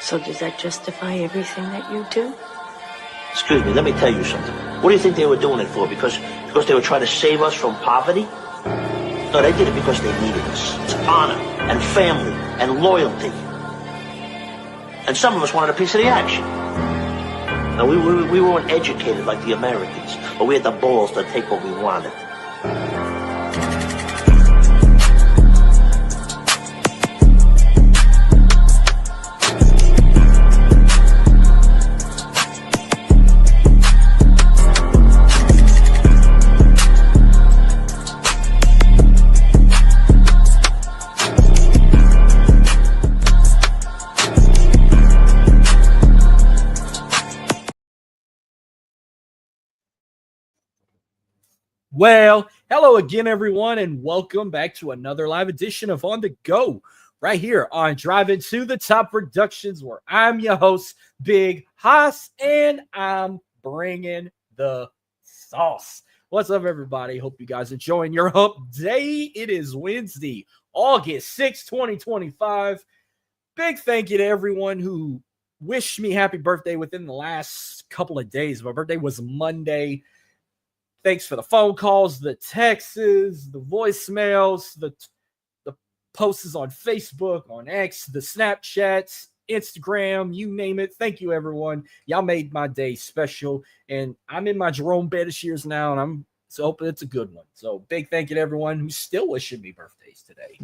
So does that justify everything that you do? Excuse me, let me tell you something. What do you think they were doing it for? Because they were trying to save us from poverty? No, they did it because they needed us. It's honor and family and loyalty. And some of us wanted a piece of the action. Now, we weren't educated like the Americans, but we had the balls to take what we wanted. Well, hello again, everyone, and welcome back to another live edition of On The Go, right here on Driving to the Top Productions, where I'm your host, Big Haas, and I'm bringing the sauce. What's up, everybody? Hope you guys are enjoying your hump day. It is Wednesday, August 6, 2025. Big thank you to everyone who wished me happy birthday within the last couple of days. My birthday was Monday. Thanks for the phone calls, the texts, the voicemails, the posts on Facebook, on X, the Snapchats, Instagram, you name it. Thank you, everyone. Y'all made my day special. And I'm in my Jerome Bettis years now, and I'm so hoping it's a good one. So big thank you to everyone who's still wishing me birthdays today.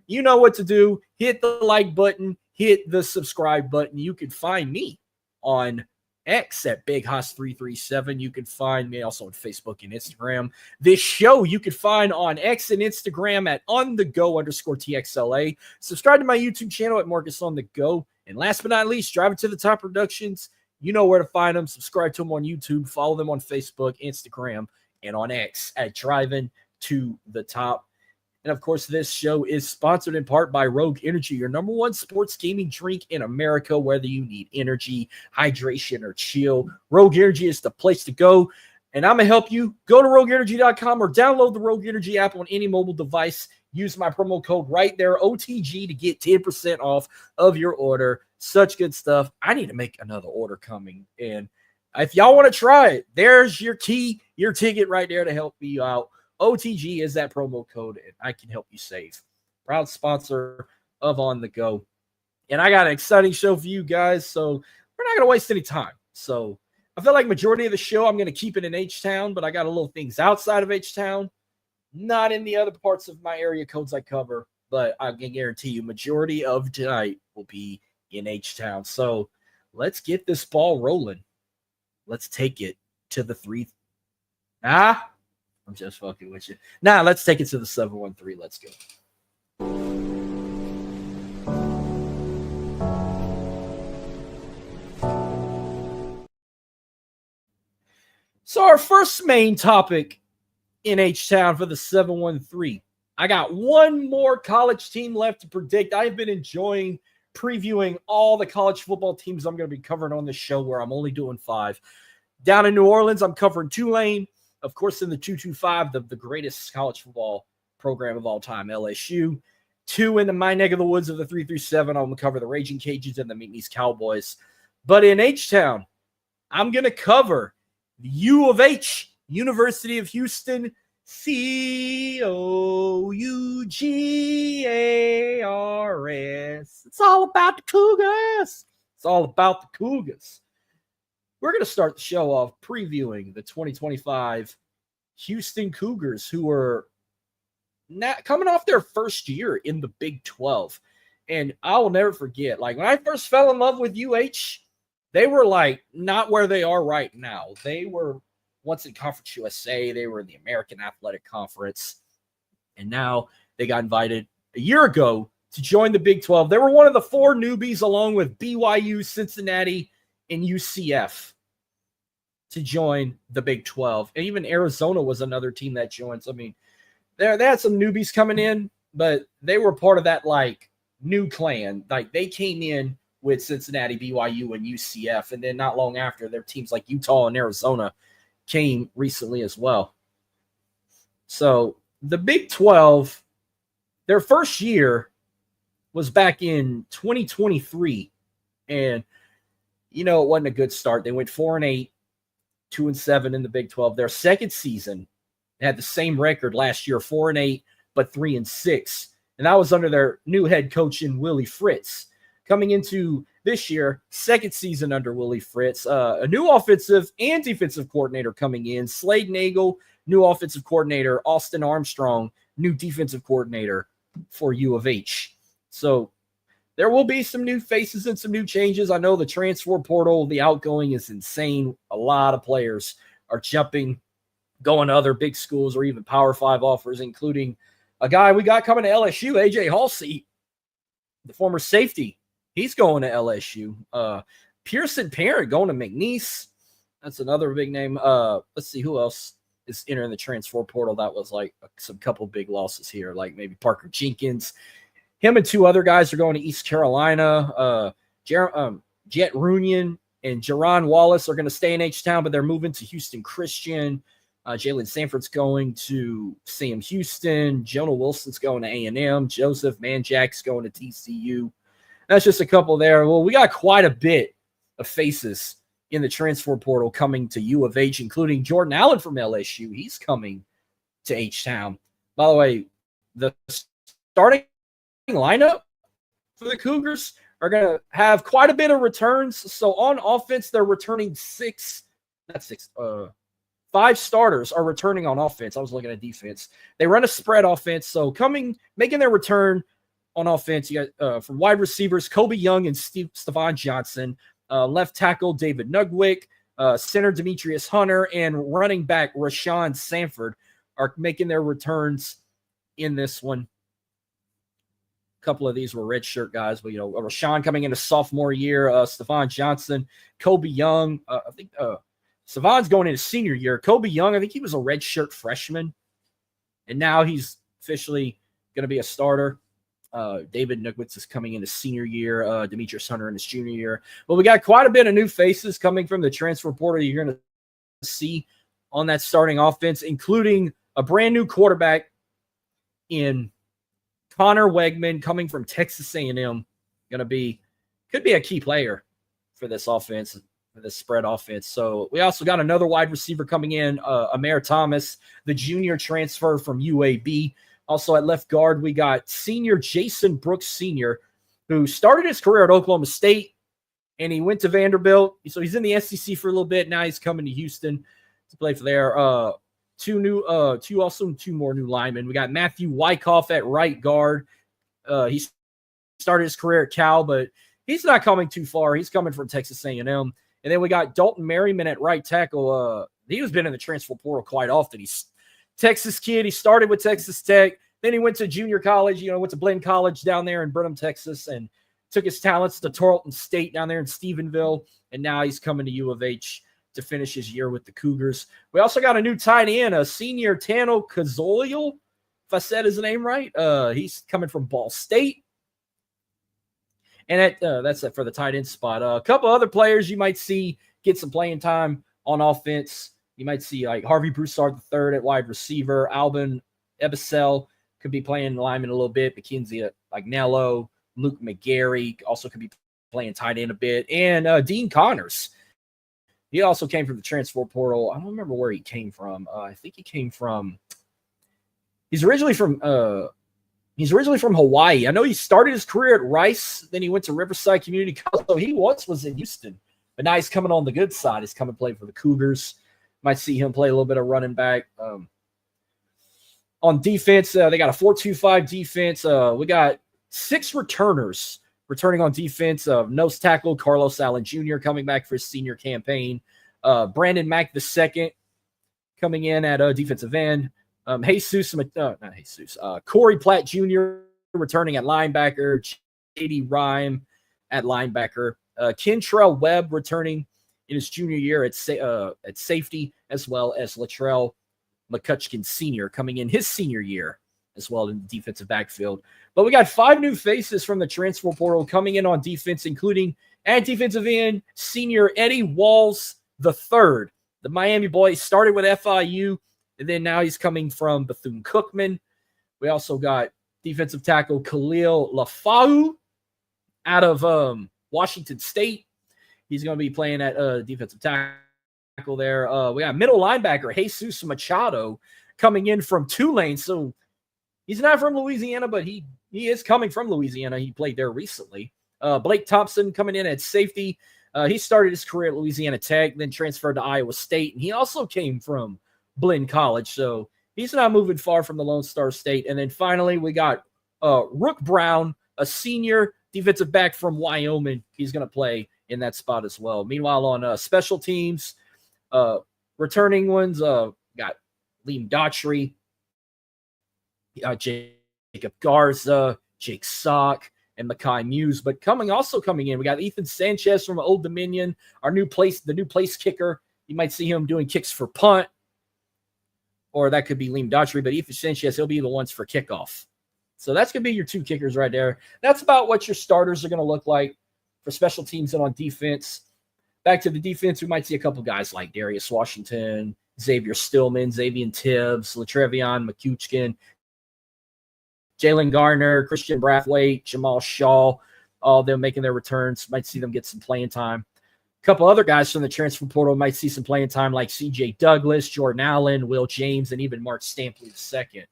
You know what to do. Hit the like button. Hit the subscribe button. You can find me on X at Big Haas 337. You can find me also on Facebook and Instagram. This show you can find on X and Instagram at onthego_TXLA. Subscribe to my YouTube channel at Marcus on the Go. And last but not least, Driving to the Top Productions. You know where to find them. Subscribe to them on YouTube. Follow them on Facebook, Instagram, and on X at Driving to the Top. And of course, this show is sponsored in part by Rogue Energy, your number one sports gaming drink in America. Whether you need energy, hydration, or chill, Rogue Energy is the place to go. And I'm going to help you. Go to rogueenergy.com or download the Rogue Energy app on any mobile device. Use my promo code right there, OTG, to get 10% off of your order. Such good stuff. I need to make another order coming. And if y'all want to try it, there's your key, your ticket right there to help you out. OTG is that promo code, and I can help you save. Proud sponsor of On The Go. And I got an exciting show for you guys, so we're not going to waste any time. So I feel like majority of the show, I'm going to keep it in H-Town, but I got a little things outside of H-Town, not in the other parts of my area codes I cover, but I can guarantee you majority of tonight will be in H-Town. So let's get this ball rolling. Let's take it to the three. I'm just fucking with you. Now, let's take it to the 713. Let's go. So our first main topic in H-Town for the 713. I got one more college team left to predict. I've been enjoying previewing all the college football teams I'm going to be covering on this show, where I'm only doing 5. Down in New Orleans, I'm covering Tulane. Of course, in the 225, the greatest college football program of all time, LSU. 2 in my neck of the woods of the 337, I'm going to cover the Raging Cajuns and the McNeese Cowboys. But in H-Town, I'm going to cover the U of H, University of Houston, Cougars. It's all about the Cougars. It's all about the Cougars. We're going to start the show off previewing the 2025 Houston Cougars, who are coming off their first year in the Big 12. And I will never forget, like, when I first fell in love with UH, they were, like, not where they are right now. They were once in Conference USA. They were in the American Athletic Conference. And now they got invited a year ago to join the Big 12. They were one of the 4 newbies, along with BYU, Cincinnati, and UCF, to join the Big 12. And even Arizona was another team that joined. So, I mean, they had some newbies coming in, but they were part of that, like, new clan. Like, they came in with Cincinnati, BYU, and UCF, and then not long after, their teams like Utah and Arizona came recently as well. So the Big 12, their first year was back in 2023 And, it wasn't a good start. They went 4-8, 2-7 in the Big 12. Their second season, they had the same record last year, 4-8, but 3-6. And that was under their new head coach in Willie Fritz. Coming into this year, second season under Willie Fritz, a new offensive and defensive coordinator coming in. Slade Nagel, new offensive coordinator. Austin Armstrong, new defensive coordinator for U of H. So there will be some new faces and some new changes. I know the transfer portal, the outgoing is insane. A lot of players are jumping, going to other big schools or even Power 5 offers, including a guy we got coming to LSU, AJ Halsey, the former safety. He's going to LSU. Pearson Parent going to McNeese. That's another big name. Let's see who else is entering the transfer portal. That was like some couple big losses here, like maybe Parker Jenkins. Him and two other guys are going to East Carolina. Jet Runyon and Jerron Wallace are going to stay in H-Town, but they're moving to Houston Christian. Jalen Sanford's going to Sam Houston. Jonah Wilson's going to A&M. Joseph Manjak's going to TCU. That's just a couple there. Well, we got quite a bit of faces in the transfer portal coming to U of H, including Jordan Allen from LSU. He's coming to H-Town. By the way, the starting lineup for the Cougars are going to have quite a bit of returns. So on offense, they're returning 5 starters are returning on offense. I was looking at defense. They run a spread offense. So making their return on offense, you got from wide receivers, Kobe Young and Stephon Johnson, left tackle David Nugwick, center Demetrius Hunter, and running back Rashawn Sanford are making their returns in this one. A couple of these were redshirt guys, but Rashawn coming into sophomore year, Stephon Johnson, Kobe Young. I think Stephon's going into senior year. Kobe Young, I think he was a redshirt freshman, and now he's officially going to be a starter. David Nugwitz is coming into senior year. Demetrius Hunter in his junior year. Well, we got quite a bit of new faces coming from the transfer portal you're going to see on that starting offense, including a brand new quarterback in Connor Wegman coming from Texas A&M. Could be a key player for this offense, for this spread offense. So we also got another wide receiver coming in, Amir Thomas, the junior transfer from UAB. Also at left guard, we got senior Jason Brooks Sr., who started his career at Oklahoma State, and he went to Vanderbilt. So he's in the SEC for a little bit. Now he's coming to Houston to play for there. Two more new linemen. We got Matthew Wyckoff at right guard. He started his career at Cal, but he's not coming too far. He's coming from Texas A&M. And then we got Dalton Merriman at right tackle. He's been in the transfer portal quite often. He's Texas kid. He started with Texas Tech. Then he went to junior college, went to Blinn College down there in Brenham, Texas, and took his talents to Tarleton State down there in Stephenville. And now he's coming to U of H to finish his year with the Cougars. We also got a new tight end, a senior Tano Kazoliel, if I said his name right. He's coming from Ball State. And that's it for the tight end spot. A couple other players you might see get some playing time on offense. You might see like Harvey Broussard III at wide receiver. Alvin Ebicel could be playing lineman a little bit. McKenzie Agnello. Luke McGarry also could be playing tight end a bit. And Dean Connors. He also came from the transfer portal. I don't remember where he came from. I think he came from – he's originally from Hawaii. I know he started his career at Rice. Then he went to Riverside Community College. So he once was in Houston. But now he's coming on the good side. He's coming to play for the Cougars. Might see him play a little bit of running back. On defense, they got a 4-2-5 defense. We got 6 returners returning on defense. Nose tackle Carlos Allen Jr. coming back for his senior campaign. Brandon Mack II coming in at defensive end. Corey Platt Jr. returning at linebacker. J.D. Rhyme at linebacker. Kentrell Webb returning in his junior year at safety, as well as Latrell McCutcheon Sr. coming in his senior year as well in the defensive backfield. But we got 5 new faces from the transfer portal coming in on defense, including at defensive end, senior Eddie Walls III. The Miami boy started with FIU, and then now he's coming from Bethune-Cookman. We also got defensive tackle Khalil Lafau out of Washington State. He's going to be playing at defensive tackle there. We got middle linebacker Jesus Machado coming in from Tulane. So he's not from Louisiana, but he is coming from Louisiana. He played there recently. Blake Thompson coming in at safety. He started his career at Louisiana Tech, then transferred to Iowa State, and he also came from Blinn College. So he's not moving far from the Lone Star State. And then finally, we got Rook Brown, a senior defensive back from Wyoming. He's going to play in that spot as well. Meanwhile, on special teams, returning ones, got Liam Daughtry, Jacob Garza, Jake Sock, and Makai Muse. But also coming in, we got Ethan Sanchez from Old Dominion, the new place kicker. You might see him doing kicks for punt, or that could be Liam Daughtry, but Ethan Sanchez, he'll be the ones for kickoff. So that's going to be your two kickers right there. That's about what your starters are going to look like for special teams and on defense. Back to the defense, we might see a couple guys like Darius Washington, Xavier Stillman, Xavier Tibbs, Latrevion McCutcheon, Jalen Garner, Christian Brathwaite, Jamal Shaw, all of them making their returns. Might see them get some playing time. A couple other guys from the transfer portal might see some playing time like C.J. Douglas, Jordan Allen, Will James, and even Mark Stampley II.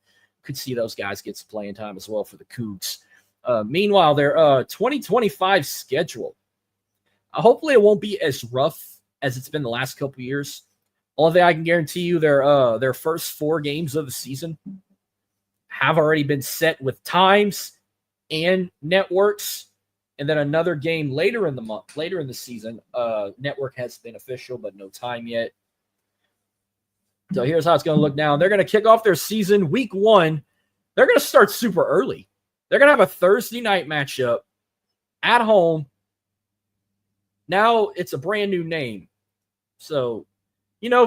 Could see those guys get some playing time as well for the Cougs. Meanwhile, their 2025 schedule, hopefully it won't be as rough as it's been the last couple years. Only thing I can guarantee you, their first 4 games of the season have already been set with times and networks, and then another game later in the season. Network has been official, but no time yet. So here's how it's going to look now. They're going to kick off their season week 1. They're going to start super early. They're going to have a Thursday night matchup at home. Now it's a brand new name. So,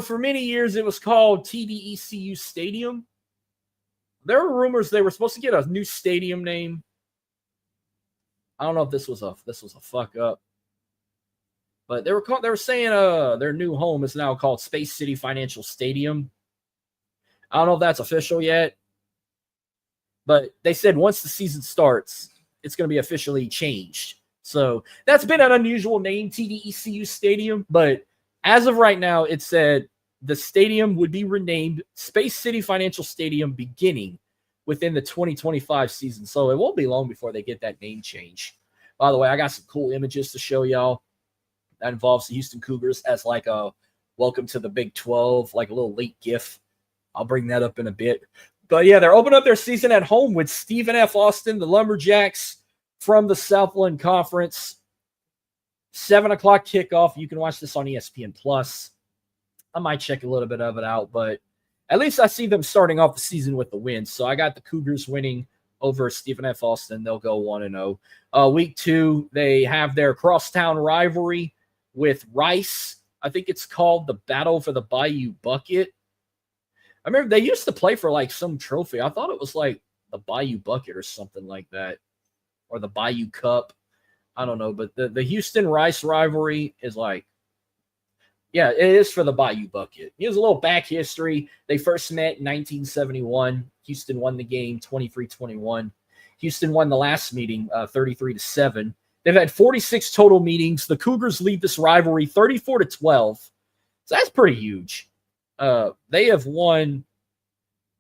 for many years it was called TDECU Stadium. There were rumors they were supposed to get a new stadium name. I don't know if this was a fuck up. But they were saying their new home is now called Space City Financial Stadium. I don't know if that's official yet. But they said once the season starts, it's going to be officially changed. So that's been an unusual name, TDECU Stadium. But as of right now, it said the stadium would be renamed Space City Financial Stadium beginning within the 2025 season. So it won't be long before they get that name change. By the way, I got some cool images to show y'all that involves the Houston Cougars as like a welcome to the Big 12, like a little late GIF. I'll bring that up in a bit. But yeah, they're opening up their season at home with Stephen F. Austin, the Lumberjacks from the Southland Conference. 7 o'clock kickoff. You can watch this on ESPN Plus. I might check a little bit of it out, but at least I see them starting off the season with the win. So I got the Cougars winning over Stephen F. Austin. They'll go 1-0. Week 2, they have their crosstown rivalry with Rice. I think it's called the Battle for the Bayou Bucket. I remember they used to play for like some trophy. I thought it was like the Bayou Bucket or something like that, or the Bayou Cup. I don't know, but the Houston-Rice rivalry is like, yeah, it is for the Bayou Bucket. Here's a little back history. They first met in 1971. Houston won the game 23-21. Houston won the last meeting 33-7. They've had 46 total meetings. The Cougars lead this rivalry 34-12. So that's pretty huge. They have won.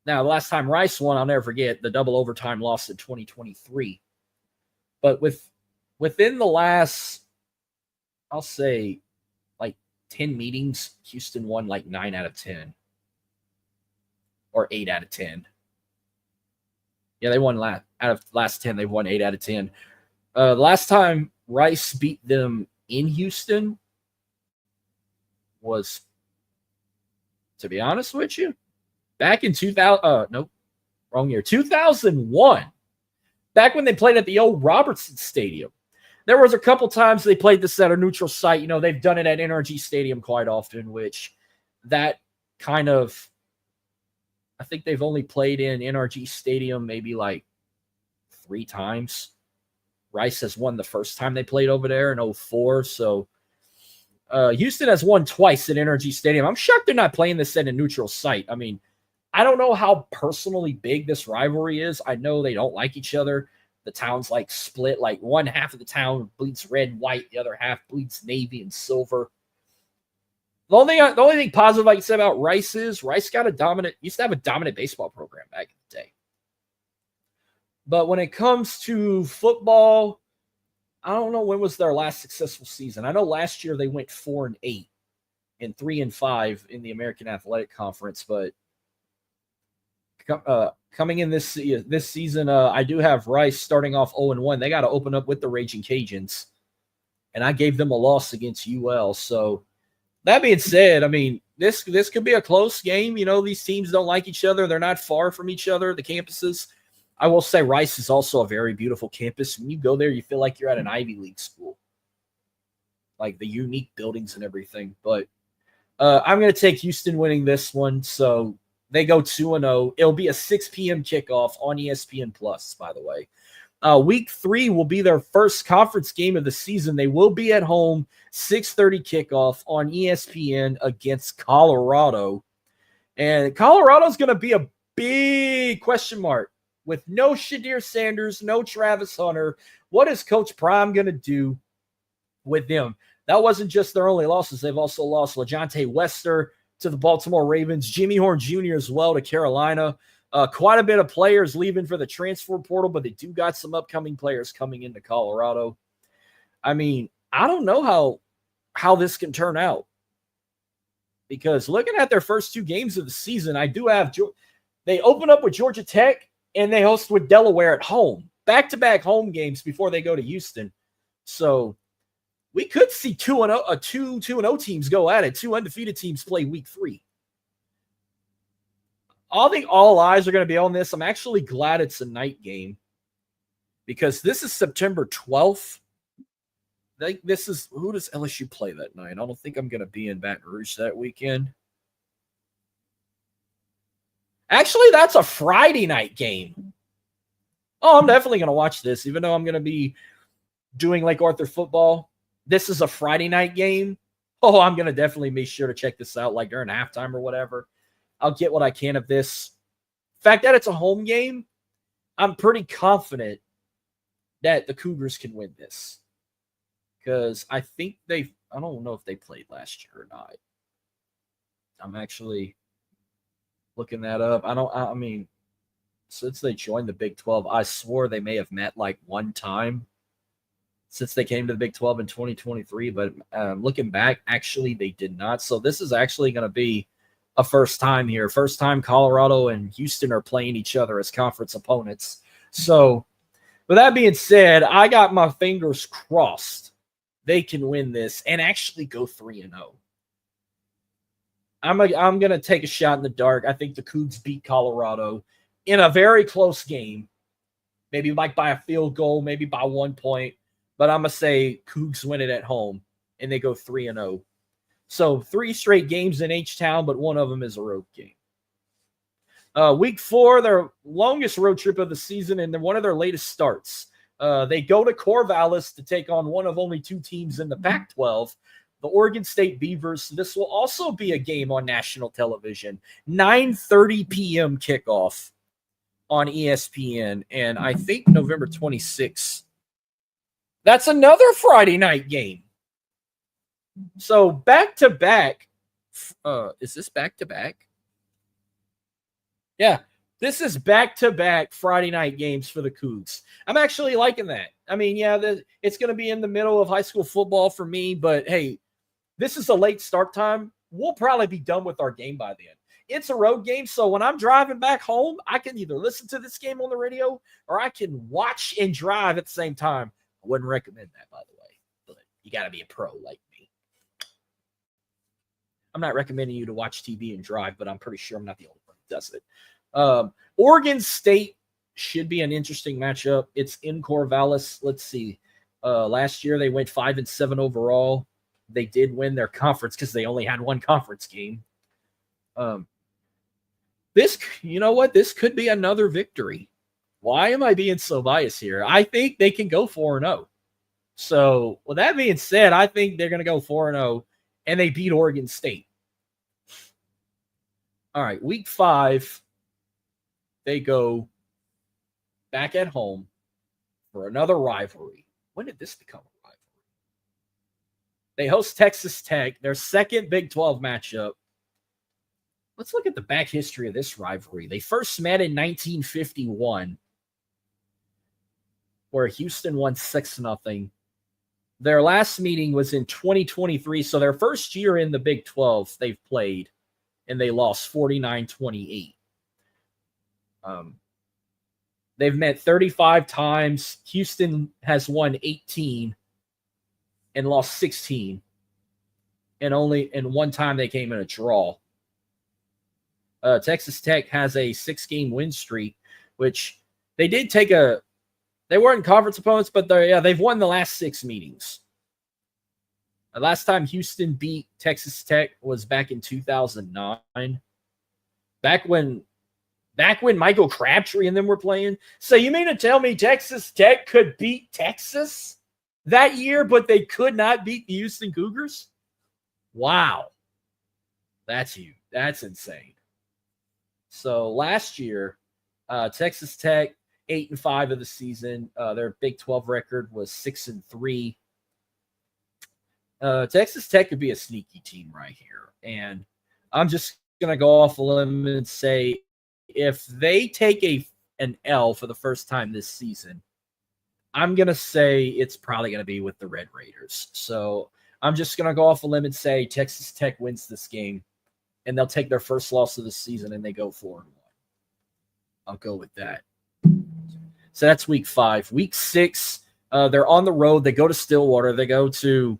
Now, the last time Rice won, I'll never forget the double overtime loss in 2023. But within the last, I'll say, like 10 meetings, Houston won like 9 out of 10 or 8 out of 10. Yeah, they won out of the last 10. They've won 8 out of 10. The last time Rice beat them in Houston was, to be honest with you, back in 2001. Back when they played at the old Robertson Stadium. There was a couple times they played this at a neutral site. You know, they've done it at NRG Stadium quite often, which that kind of, I think they've only played in NRG Stadium maybe like 3 times. Rice has won the first time they played over there in 2004. So Houston has won twice at NRG Stadium. I'm shocked they're not playing this at a neutral site. I mean, I don't know how personally big this rivalry is. I know they don't like each other. the town's like split. Like one half of the town bleeds red, white. The other half bleeds navy and silver. The only thing positive I can say about Rice is Rice used to have a dominant baseball program back in the day. But when it comes to football, I don't know when was their last successful season. I know last year they went 4-8 and 3-5 in the American Athletic Conference, but coming in this season, I do have Rice starting off 0-1. They got to open up with the Raging Cajuns, and I gave them a loss against UL. So that being said, I mean, this could be a close game. You know, these teams don't like each other. They're not far from each other, the campuses. I will say Rice is also a very beautiful campus. When you go there, you feel like you're at an Ivy League school, like the unique buildings and everything. But I'm going to take Houston winning this one. So they go 2-0. It'll be a 6 p.m. kickoff on ESPN Plus, by the way. Week 3 will be their first conference game of the season. They will be at home, 6:30 kickoff on ESPN against Colorado. And Colorado's going to be a big question mark. With no Shadir Sanders, no Travis Hunter, what is Coach Prime going to do with them? That wasn't just their only losses. They've also lost LaJohntay Wester to the Baltimore Ravens, Jimmy Horn Jr. as well to Carolina. Quite a bit of players leaving for the transfer portal, but they do got some upcoming players coming into Colorado. I mean, I don't know how this can turn out, because looking at their first 2 games of the season, I do have they open up with Georgia Tech, and they host with Delaware at home. Back-to-back home games before they go to Houston. So we could see 2-0 teams go at it. 2 undefeated teams play week 3. I think all eyes are going to be on this. I'm actually glad it's a night game, because this is September 12th. Who does LSU play that night? I don't think I'm going to be in Baton Rouge that weekend. Actually, that's a Friday night game. Oh, I'm definitely going to watch this, even though I'm going to be doing Lake Arthur football. This is a Friday night game. Oh, I'm going to definitely be sure to check this out, like during halftime or whatever. I'll get what I can of this. The fact that it's a home game, I'm pretty confident that the Cougars can win this, because I think I don't know if they played last year or not. I'm actually looking that up. I mean, since they joined the Big 12, I swore they may have met like one time since they came to the Big 12 in 2023. But looking back, actually, they did not. So this is actually going to be a first time here. First time Colorado and Houston are playing each other as conference opponents. So with that being said, I got my fingers crossed they can win this and actually go 3-0. I'm going to take a shot in the dark. I think the Cougs beat Colorado in a very close game, maybe like by a field goal, maybe by 1 point. But I'm going to say Cougs win it at home, and they go 3-0. So 3 straight games in H-Town, but one of them is a road game. Week 4, their longest road trip of the season, and then one of their latest starts. They go to Corvallis to take on one of only 2 teams in the Pac-12, the Oregon State Beavers. This will also be a game on national television. 9:30 p.m. kickoff on ESPN, and I think November 26th. That's another Friday night game. So back-to-back. Is this back-to-back? Yeah, this is back-to-back Friday night games for the Cougs. I'm actually liking that. I mean, yeah, it's going to be in the middle of high school football for me, but hey, this is a late start time. We'll probably be done with our game by then. It's a road game, so when I'm driving back home, I can either listen to this game on the radio or I can watch and drive at the same time. I wouldn't recommend that, by the way, but you got to be a pro like me. I'm not recommending you to watch TV and drive, but I'm pretty sure I'm not the only one who does it. Oregon State should be an interesting matchup. It's in Corvallis. Let's see. Last year they went 5-7 overall. They did win their conference because they only had one conference game. You know what? This could be another victory. Why am I being so biased here? I think they can go 4-0. So with that being said, I think they're going to go 4-0, and they beat Oregon State. All right, week 5, they go back at home, for another rivalry. When did this become a rivalry? They host Texas Tech, their second Big 12 matchup. Let's look at the back history of this rivalry. They first met in 1951, where Houston won 6-0. Their last meeting was in 2023, so their first year in the Big 12 they've played, and they lost 49-28. They've met 35 times. Houston has won 18 and lost 16, and only in one time they came in a draw. Texas Tech has a 6-game win streak, which they did take a. They weren't conference opponents, but they've won the last 6 meetings. The last time Houston beat Texas Tech was back in 2009. Back when Michael Crabtree and them were playing. So you mean to tell me Texas Tech could beat Texas that year, but they could not beat the Houston Cougars? Wow. That's huge. That's insane. So last year, Texas Tech, 8-5 of the season. Their Big 12 record was 6-3. Texas Tech could be a sneaky team right here. And I'm just going to go off a limb and say if they take an L for the first time this season, I'm going to say it's probably going to be with the Red Raiders. So I'm just going to go off a limb and say Texas Tech wins this game, and they'll take their first loss of the season, and they go 4-1. I'll go with that. So that's week 5. Week 6, they're on the road. They go to Stillwater. They go to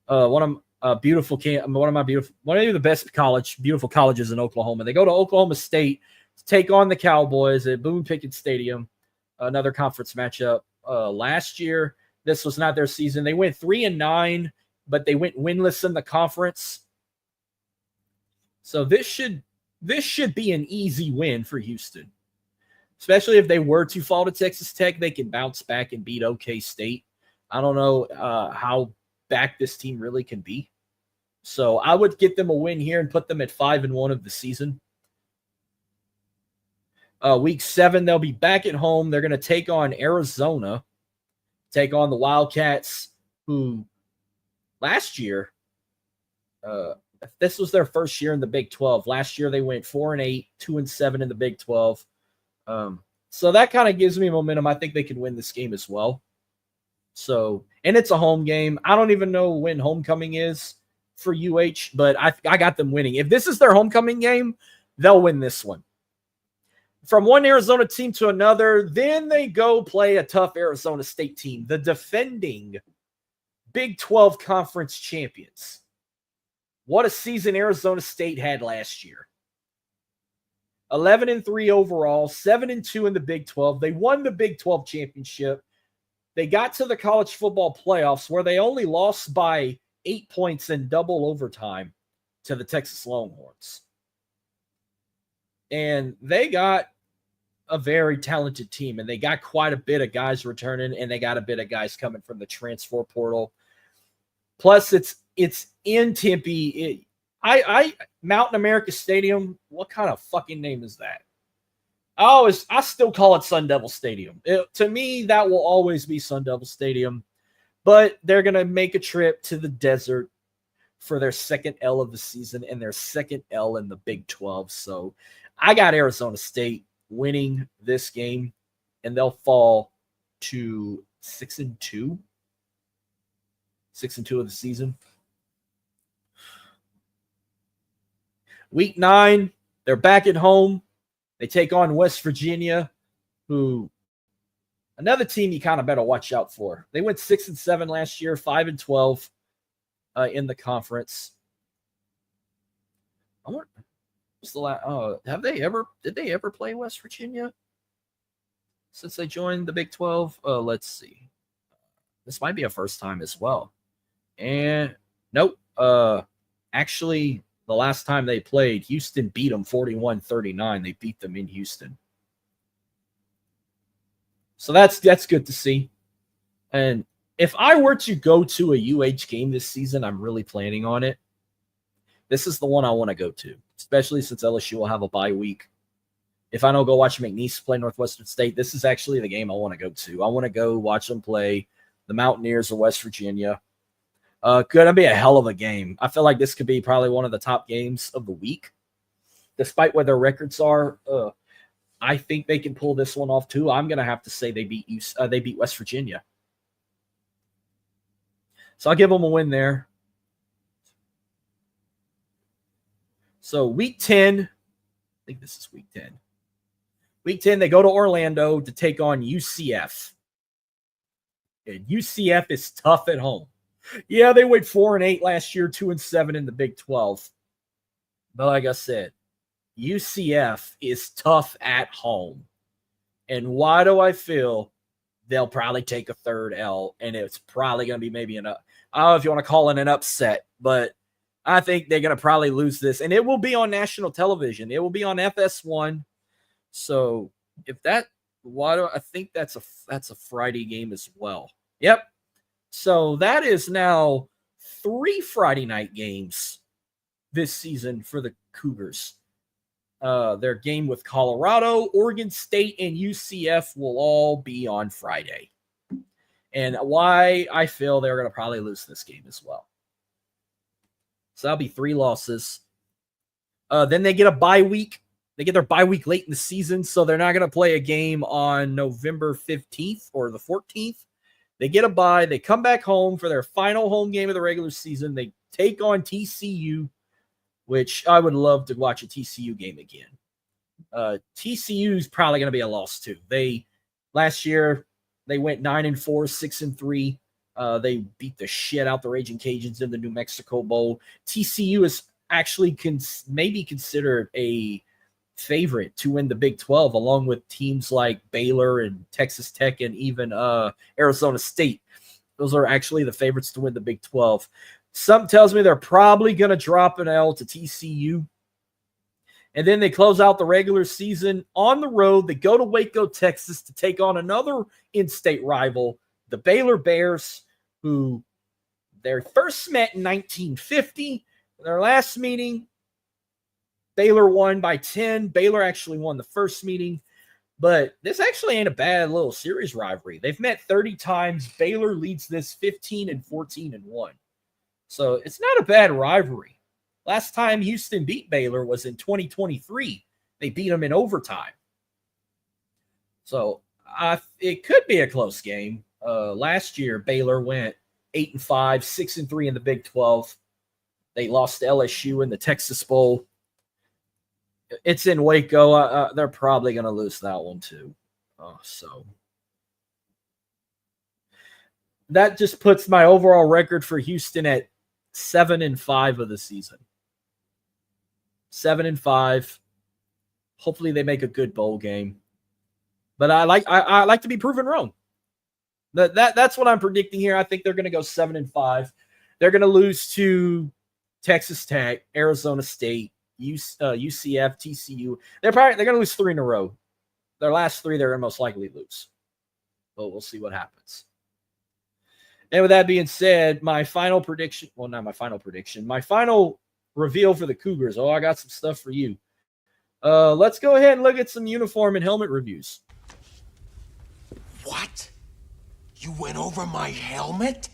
one of the best beautiful colleges in Oklahoma. They go to Oklahoma State to take on the Cowboys at Boone Pickett Stadium. Another conference matchup. Last year, this was not their season. They went 3-9, but they went winless in the conference. So this should be an easy win for Houston. Especially if they were to fall to Texas Tech, they can bounce back and beat OK State. I don't know how back this team really can be. So I would get them a win here and put them at 5-1 of the season. Week 7, they'll be back at home. They're going to take on Arizona, take on the Wildcats, who last year, this was their first year in the Big 12. Last year, they went 4-8, 2-7 in the Big 12. So that kind of gives me momentum. I think they can win this game as well. So, and it's a home game. I don't even know when homecoming is for UH, but I got them winning. If this is their homecoming game, they'll win this one. From one Arizona team to another, then they go play a tough Arizona State team, the defending Big 12 conference champions. What a season Arizona State had last year. 11-3 overall, 7-2 in the Big 12. They won the Big 12 championship. They got to the college football playoffs where they only lost by 8 points in double overtime to the Texas Longhorns. And they got a very talented team, and they got quite a bit of guys returning, and they got a bit of guys coming from the transfer portal. Plus, it's in Tempe. Mountain America Stadium, what kind of fucking name is that? I still call it Sun Devil Stadium. To me, that will always be Sun Devil Stadium. But they're going to make a trip to the desert for their second L of the season and their second L in the Big 12. So I got Arizona State winning this game, and they'll fall to 6-2. 6-2 of the season. Week 9, they're back at home. They take on West Virginia, who another team you kind of better watch out for. They went 6-7 last year, 5-12 in the conference. I wonder, what's the last? Did they ever play West Virginia since they joined the Big 12? Let's see. This might be a first time as well. And nope. Actually, the last time they played, Houston beat them 41-39. They beat them in Houston. So that's good to see. And if I were to go to a UH game this season, I'm really planning on it. This is the one I want to go to, especially since LSU will have a bye week. if I don't go watch McNeese play Northwestern State, this is actually the game I want to go to. I want to go watch them play the Mountaineers of West Virginia. Gonna be a hell of a game. I feel like this could be probably one of the top games of the week, despite what their records are. I think they can pull this one off too. I'm gonna have to say they beat West Virginia. So I'll give them a win there. So week 10, I think this is week 10. Week 10, they go to Orlando to take on UCF. And UCF is tough at home. Yeah, they went 4-8 last year, 2-7 in the Big 12. But like I said, UCF is tough at home. And why do I feel they'll probably take a third L? And it's probably going to be maybe I don't know if you want to call it an upset, but I think they're going to probably lose this. And it will be on national television. It will be on FS1. So if that, I think that's a Friday game as well. Yep. So that is now 3 Friday night games this season for the Cougars. Their game with Colorado, Oregon State, and UCF will all be on Friday. And why I feel they're going to probably lose this game as well. So that'll be 3 losses. Then they get a bye week. They get their bye week late in the season, so they're not going to play a game on November 15th or the 14th. They get a bye. They come back home for their final home game of the regular season. They take on TCU, which I would love to watch a TCU game again. TCU is probably going to be a loss too. Last year they went 9-4, 6-3. They beat the shit out the Raging Cajuns in the New Mexico Bowl. TCU is actually maybe considered a favorite to win the Big 12, along with teams like Baylor and Texas Tech and even Arizona State. Those are actually the favorites to win the Big 12. Something tells me they're probably going to drop an L to TCU. And then they close out the regular season on the road. They go to Waco, Texas to take on another in-state rival, the Baylor Bears, who they first met in 1950. In their last meeting, Baylor won by 10. Baylor actually won the first meeting. But this actually ain't a bad little series rivalry. They've met 30 times. Baylor leads this 15-14-1. So it's not a bad rivalry. Last time Houston beat Baylor was in 2023. They beat them in overtime. So it could be a close game. Last year, Baylor went 8-5, 6-3 in the Big 12. They lost to LSU in the Texas Bowl. It's in Waco. They're probably going to lose that one too. So that just puts my overall record for Houston at 7-5 of the season. 7-5. Hopefully they make a good bowl game. But I like to be proven wrong. That's what I'm predicting here. I think they're going to go 7-5. They're going to lose to Texas Tech, Arizona State, UCF, TCU. They're going to lose 3 in a row. Their last 3, they're going to most likely lose. But we'll see what happens. And with that being said, my final prediction, well, not my final prediction, my final reveal for the Cougars. Oh, I got some stuff for you. Let's go ahead and look at some uniform and helmet reviews. What? You went over my helmet?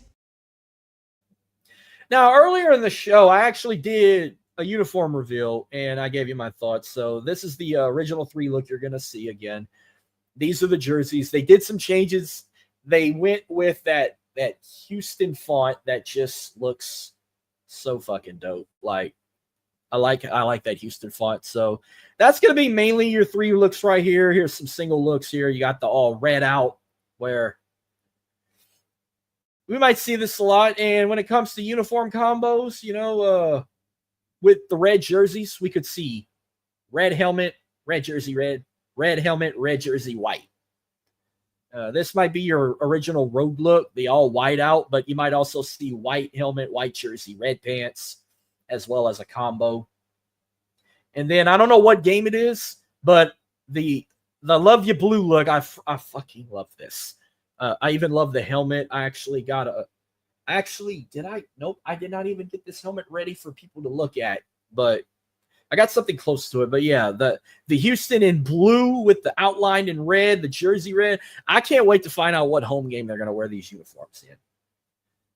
Now, earlier in the show, I actually did a uniform reveal, and I gave you my thoughts. So this is the original 3 look you're going to see again. These are the jerseys. They did some changes. They went with that Houston font that just looks so fucking dope. Like, I like that Houston font. So that's going to be mainly your 3 looks right here. Here's some single looks here. You got the all red out, where we might see this a lot. And when it comes to uniform combos, with the red jerseys, we could see red helmet, red jersey, red helmet, red jersey, white. This might be your original road look, the all white out, but you might also see white helmet, white jersey, red pants, as well as a combo. And then I don't know what game it is, but the Love You Blue look, I fucking love this. I even love the helmet. I actually got Nope, I did not even get this helmet ready for people to look at, but I got something close to it, but yeah, the Houston in blue with the outline in red, the jersey red. I can't wait to find out what home game they're going to wear these uniforms in.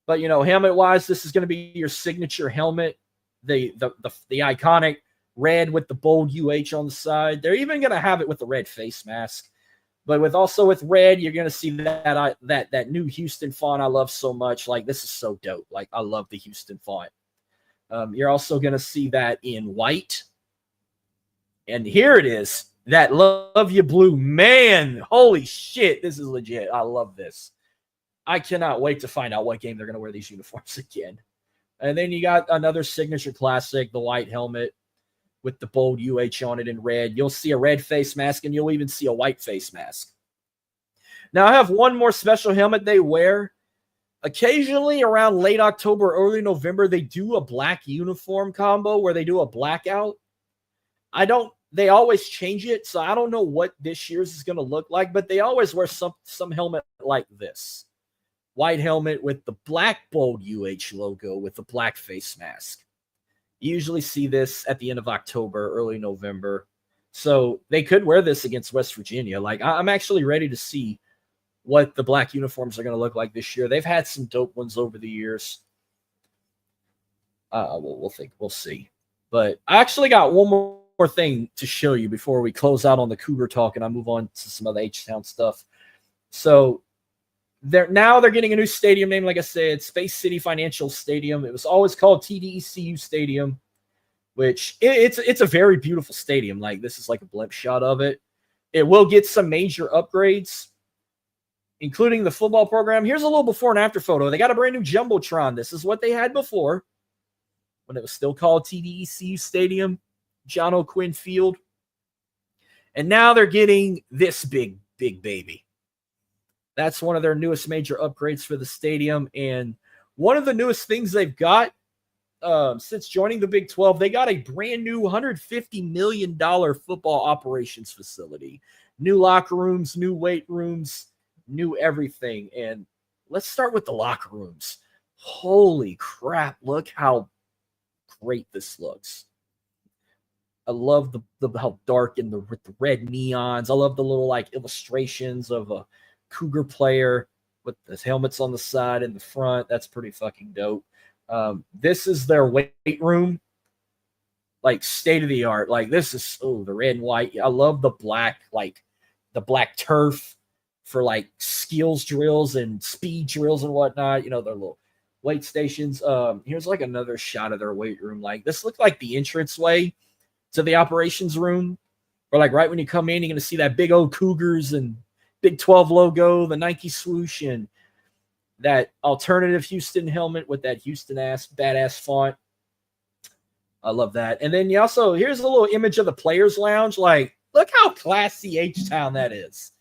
But helmet-wise, this is going to be your signature helmet, the iconic red with the bold UH on the side. They're even going to have it with the red face mask. But with red, you're going to see that new Houston font I love so much. Like, this is so dope. Like, I love the Houston font. You're also going to see that in white. And here it is. That love you blue. Man, holy shit. This is legit. I love this. I cannot wait to find out what game they're going to wear these uniforms again. And then you got another signature classic, the white helmet with the bold UH on it in red. You'll see a red face mask, and you'll even see a white face mask. Now, I have one more special helmet they wear. Occasionally, around late October, early November, they do a black uniform combo where they do a blackout. They always change it, so I don't know what this year's is going to look like, but they always wear some helmet like this. White helmet with the black bold UH logo with the black face mask. You usually see this at the end of October, early November. So they could wear this against West Virginia. Like, I'm actually ready to see what the black uniforms are going to look like this year. They've had some dope ones over the years. We'll see. But I actually got one more thing to show you before we close out on the Cougar talk and I move on to some of the H-Town stuff. So they're getting a new stadium name, like I said, Space City Financial Stadium. It was always called TDECU Stadium, which it's a very beautiful stadium. Like, this is like a blimp shot of it. It will get some major upgrades, including the football program. Here's a little before and after photo. They got a brand new Jumbotron. This is what they had before when it was still called TDECU Stadium, John O'Quinn Field. And now they're getting this big baby. That's one of their newest major upgrades for the stadium. And one of the newest things they've got since joining the Big 12, they got a brand new $150 million football operations facility. New locker rooms, new weight rooms, new everything. And let's start with the locker rooms. Holy crap, look how great this looks. I love how dark and with the red neons. I love the little like illustrations of a Cougar player with the helmets on the side and the front. That's pretty fucking dope. This is their weight room, like state of the art. Like, this is the red and white. I love the black, like the black turf for like skills drills and speed drills and whatnot. Their little weight stations. Here's like another shot of their weight room. Like, this looked like the entranceway to the operations room, or like right when you come in, you're gonna see that big old Cougars and Big 12 logo, the Nike swoosh, and that alternative Houston helmet with that Houston-ass badass font. I love that. And then here's a little image of the Players Lounge. Like, look how classy H-Town that is.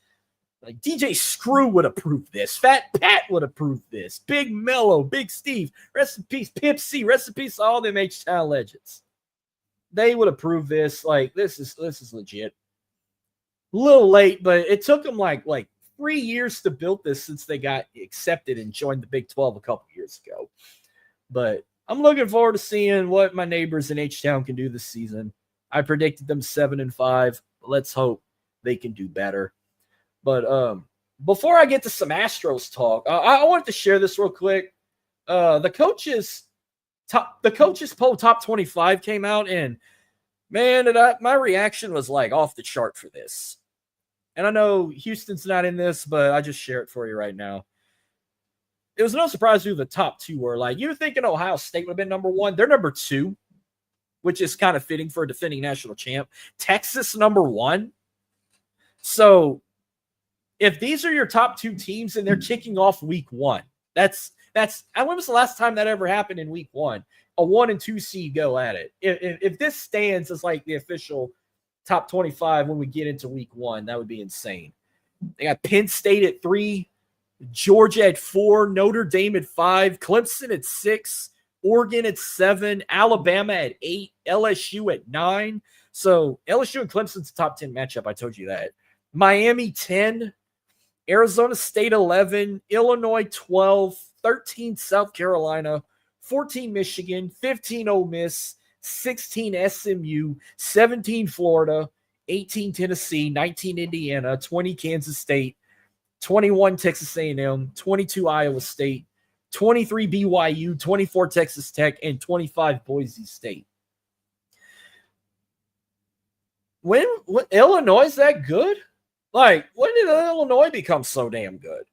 Like, DJ Screw would approve this. Fat Pat would approve this. Big Mello, Big Steve, rest in peace. Pip C, rest in peace to all them H-Town legends. They would approve this. Like, this is legit. A little late, but it took them like 3 years to build this since they got accepted and joined the Big 12 a couple years ago. But I'm looking forward to seeing what my neighbors in H-Town can do this season. I predicted them 7-5. Let's hope they can do better. But before I get to some Astros talk, I wanted to share this real quick. The coaches poll top 25 came out, and man, my reaction was like off the chart for this. And I know Houston's not in this, but I just share it for you right now. It was no surprise who the top two were. Like, you're thinking Ohio State would have been number one. They're number two, which is kind of fitting for a defending national champ. Texas, number one. So if these are your top two teams and they're kicking off week one, when was the last time that ever happened in week one? A 1 and 2 seed go at it. If this stands as like the official top 25 when we get into week one, that would be insane. They got Penn State at 3, Georgia at 4, Notre Dame at 5, Clemson at 6, Oregon at 7, Alabama at 8, LSU at 9. So LSU and Clemson's a top 10 matchup. I told you that. Miami 10, Arizona State 11, Illinois 12, 13 South Carolina, 14 Michigan, 15 Ole Miss, 16 SMU, 17 Florida, 18 Tennessee, 19 Indiana, 20 Kansas State, 21 Texas A&M, 22 Iowa State, 23 BYU, 24 Texas Tech, and 25 Boise State. When Illinois is that good? Like, when did Illinois become so damn good?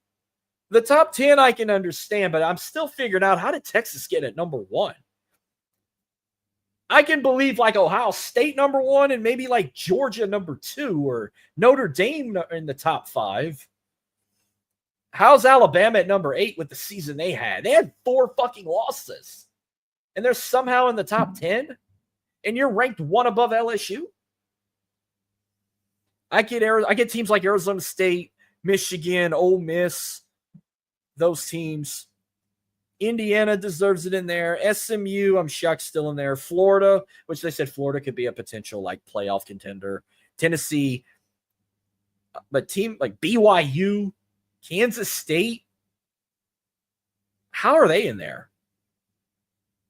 The top 10 I can understand, but I'm still figuring out how did Texas get at number 1? I can believe like Ohio State number 1 and maybe like Georgia number 2 or Notre Dame in the top 5. How's Alabama at number 8 with the season they had? They had 4 fucking losses. And they're somehow in the top 10? And you're ranked 1 above LSU? I get teams like Arizona State, Michigan, Ole Miss, those teams. Indiana deserves it in there. SMU, I'm shocked, still in there. Florida, which they said Florida could be a potential like playoff contender. Tennessee, but team like BYU, Kansas State, how are they in there?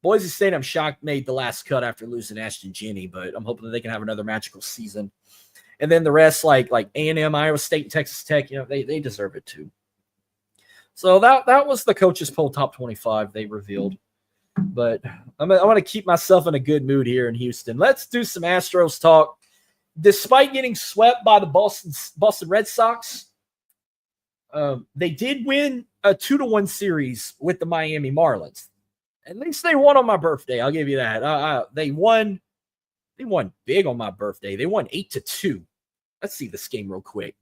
Boise State, I'm shocked, made the last cut after losing Ashton Jenny, but I'm hoping that they can have another magical season. And then the rest, like A&M, Iowa State, and Texas Tech, they deserve it too. So that was the coaches poll top 25 they revealed. But I want to keep myself in a good mood here in Houston. Let's do some Astros talk. Despite getting swept by the Boston Red Sox, they did win a 2-1 series with the Miami Marlins. At least they won on my birthday. I'll give you that. They won big on my birthday. They won 8-2. Let's see this game real quick.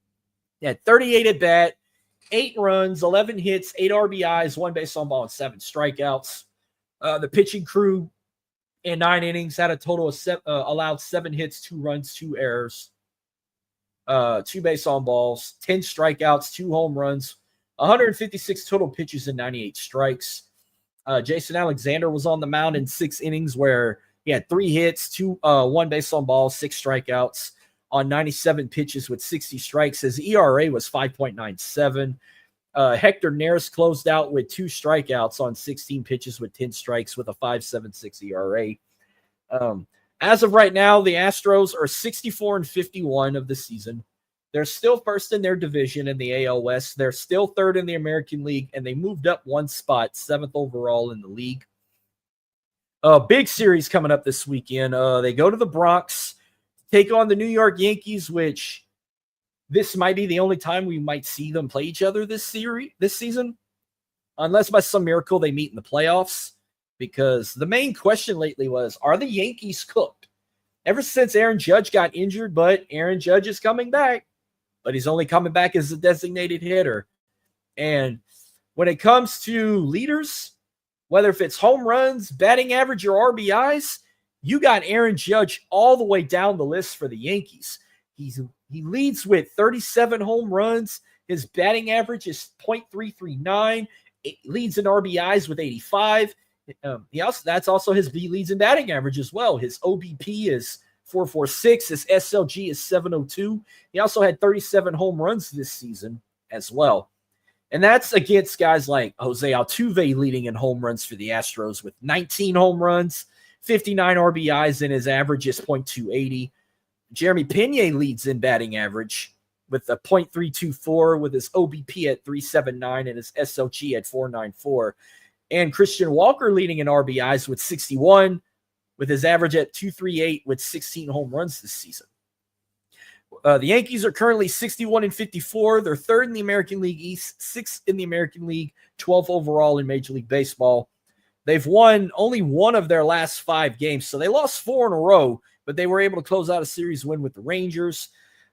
They had 38 at bat, 8 runs, 11 hits, 8 RBIs, 1 base on ball, and 7 strikeouts. The pitching crew in 9 innings had a total of allowed 7 hits, 2 runs, 2 errors, 2 base on balls, 10 strikeouts, 2 home runs, 156 total pitches, and 98 strikes. Jason Alexander was on the mound in 6 innings where he had 3 hits, 1 base on balls, 6 strikeouts on 97 pitches with 60 strikes. His ERA was 5.97. Hector Neris closed out with 2 strikeouts on 16 pitches with 10 strikes with a 5.76 ERA. As of right now, the Astros are 64-51 of the season. They're still first in their division in the AL West. They're still third in the American League, and they moved up 1 spot, 7th overall in the league. Big series coming up this weekend. They go to the Bronx, take on the New York Yankees, which this might be the only time we might see them play each other this season, unless by some miracle they meet in the playoffs. Because the main question lately was, are the Yankees cooked? Ever since Aaron Judge got injured, but Aaron Judge is coming back, but he's only coming back as a designated hitter. And when it comes to leaders, whether if it's home runs, batting average, or RBIs, you got Aaron Judge all the way down the list for the Yankees. He leads with 37 home runs. His batting average is .339. It leads in RBIs with 85. That's also his leads in batting average as well. His OBP is 446. His SLG is 702. He also had 37 home runs this season as well. And that's against guys like Jose Altuve leading in home runs for the Astros with 19 home runs, 59 RBIs, and his average is .280. Jeremy Pena leads in batting average with a .324 with his OBP at 379 and his SLG at 494. And Christian Walker leading in RBIs with 61 with his average at 238 with 16 home runs this season. The Yankees are currently 61-54. They're 3rd in the American League East, 6th in the American League, 12th overall in Major League Baseball. They've won only 1 of their last 5 games, so they lost 4 in a row, but they were able to close out a series win with the Rangers.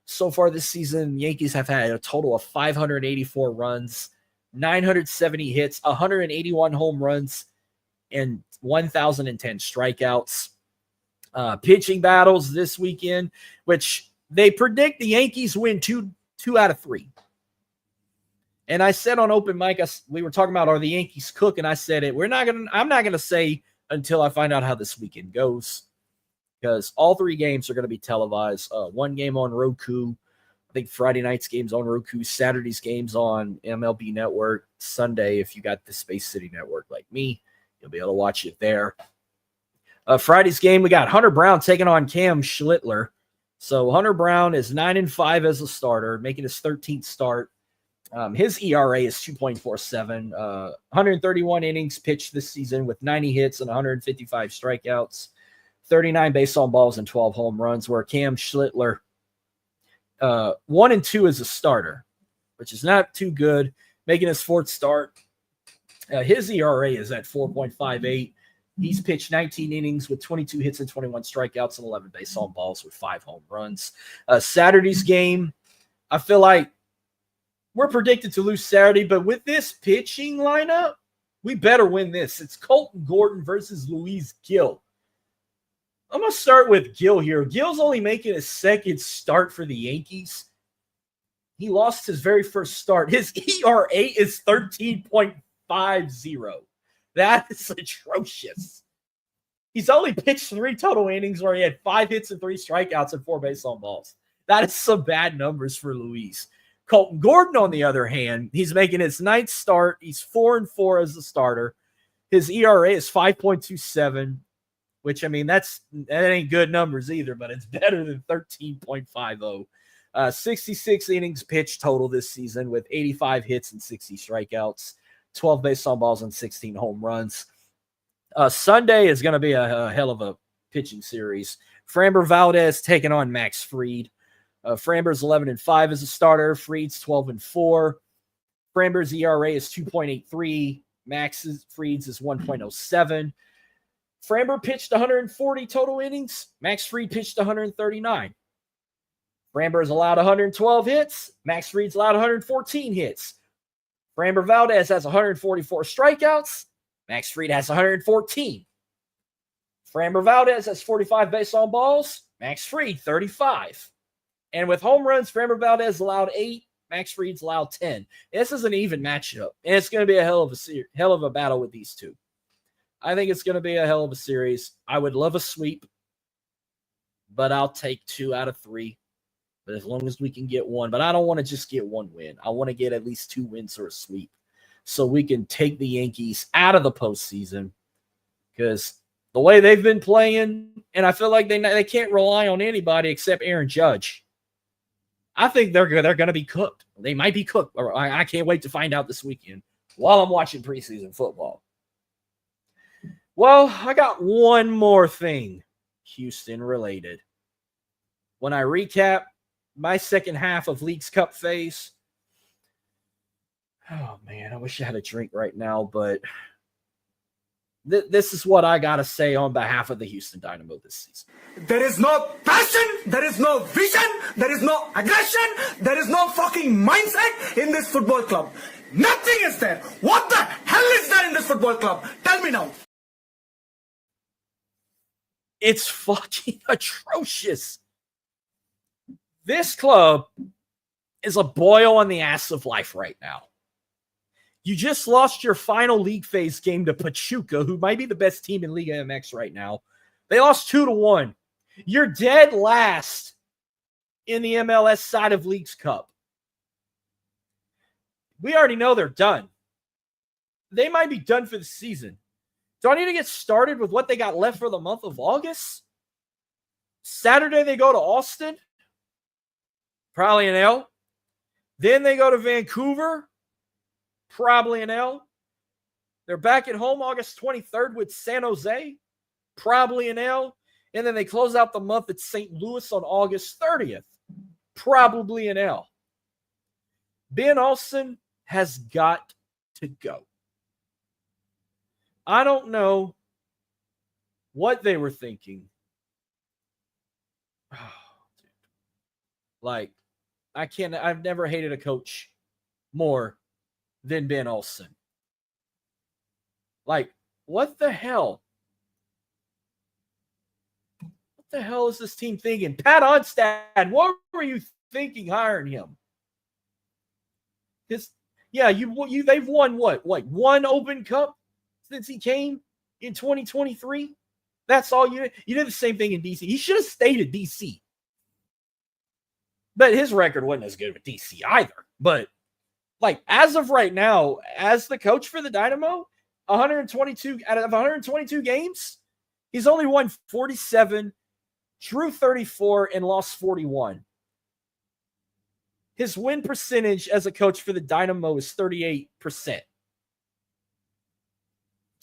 So far this season, Yankees have had a total of 584 runs, 970 hits, 181 home runs, and 1,010 strikeouts. Pitching battles this weekend, which they predict the Yankees win two out of 3. And I said on open mic, we were talking about, are the Yankees cook? And I said I'm not gonna say until I find out how this weekend goes, because all 3 games are gonna be televised. 1 game on Roku. I think Friday night's games on Roku, Saturday's games on MLB Network, Sunday, if you got the Space City Network like me, you'll be able to watch it there. Friday's game, we got Hunter Brown taking on Cam Schlittler. So Hunter Brown is 9-5 as a starter, making his 13th start. His ERA is 2.47. 131 innings pitched this season with 90 hits and 155 strikeouts, 39 base on balls and 12 home runs, where Cam Schlittler 1-2 as a starter, which is not too good, making his 4th start. His ERA is at 4.58. He's pitched 19 innings with 22 hits and 21 strikeouts and 11 base on balls with 5 home runs. Saturday's game, I feel like we're predicted to lose Saturday, but with this pitching lineup, we better win this. It's Colton Gordon versus Luis Gil. I'm going to start with Gil here. Gil's only making his 2nd start for the Yankees. He lost his very first start. His ERA is 13.50. That is atrocious. He's only pitched 3 total innings where he had 5 hits and 3 strikeouts and 4 base on balls. That is some bad numbers for Luis. Colton Gordon, on the other hand, he's making his 9th start. He's 4-4 as a starter. His ERA is 5.27, which, I mean, that ain't good numbers either, but it's better than 13.50. 66 innings pitched total this season with 85 hits and 60 strikeouts, 12 base on balls and 16 home runs. Sunday is going to be a hell of a pitching series. Framber Valdez taking on Max Fried. Framber's 11-5 as a starter. Fried's 12-4. Framber's ERA is 2.83. Fried's is 1.07. Framber pitched 140 total innings. Max Fried pitched 139. Framber's allowed 112 hits. Max Fried's allowed 114 hits. Framber Valdez has 144 strikeouts. Max Fried has 114. Framber Valdez has 45 base on balls. Max Fried, 35. And with home runs, Framber Valdez allowed 8. Max Fried's allowed 10. This is an even matchup, and it's going to be a hell of a battle with these two. I think it's going to be a hell of a series. I would love a sweep, but I'll take 2 out of 3. But as long as we can get 1. But I don't want to just get 1 win. I want to get at least 2 wins or a sweep so we can take the Yankees out of the postseason, because the way they've been playing, and I feel like they can't rely on anybody except Aaron Judge. I think they're going to be cooked. They might be cooked. I can't wait to find out this weekend while I'm watching preseason football. Well, I got one more thing Houston related. When I recap my second half of Leagues Cup phase, oh man, I wish I had a drink right now, but this is what I got to say on behalf of the Houston Dynamo this season. There is no passion, there is no vision, there is no aggression, there is no fucking mindset in this football club. Nothing is there. What the hell is there in this football club? Tell me now. It's fucking atrocious. This club is a boil on the ass of life right now. You just lost your final league phase game to Pachuca, who might be the best team in Liga MX right now. They lost 2-1. You're dead last in the MLS side of Leagues Cup. We already know they're done. They might be done for the season. Do I need to get started with what they got left for the month of August? Saturday, they go to Austin. Probably an L. Then they go to Vancouver. Probably an L. They're back at home August 23rd with San Jose. Probably an L. And then they close out the month at St. Louis on August 30th. Probably an L. Ben Olsen has got to go. I don't know what they were thinking. Oh, dude. Like, I've never hated a coach more than Ben Olsen. Like, what the hell? What the hell is this team thinking? Pat Onstad, what were you thinking hiring him? They've won what? Like one Open Cup since he came in 2023? That's all you did the same thing in DC. He should have stayed at DC. But his record wasn't as good with DC either. But like, as of right now, as the coach for the Dynamo, 122 out of 122 games, He's only won 47, drew 34, and lost 41. His win percentage as a coach for the Dynamo is 38%. It's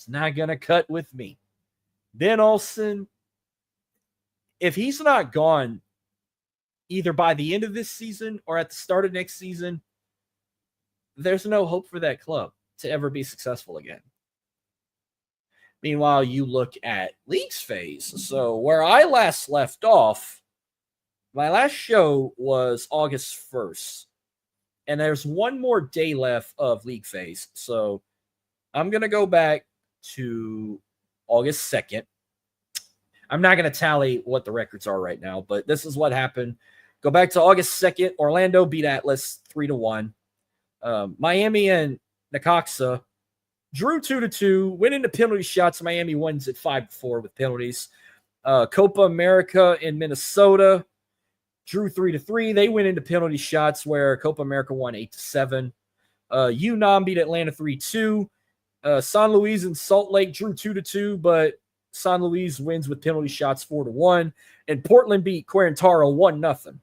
not going to cut with me. Ben Olsen, if he's not gone either by the end of this season or at the start of next season, there's no hope for that club to ever be successful again. Meanwhile, you look at League's phase. So where I last left off, my last show was August 1st. And there's one more day left of League phase. So I'm going to go back to August 2nd. I'm not going to tally what the records are right now, but this is what happened. Go back to August 2nd. Orlando beat Atlas 3-1. Miami and Necaxa drew 2-2, went into penalty shots. Miami wins at 5-4 with penalties. Copa America in Minnesota drew 3-3. They went into penalty shots where Copa America won 8-7. UNAM beat Atlanta 3-2. San Luis and Salt Lake drew 2-2, but San Luis wins with penalty shots 4-1. And Portland beat Quarantaro 1-0.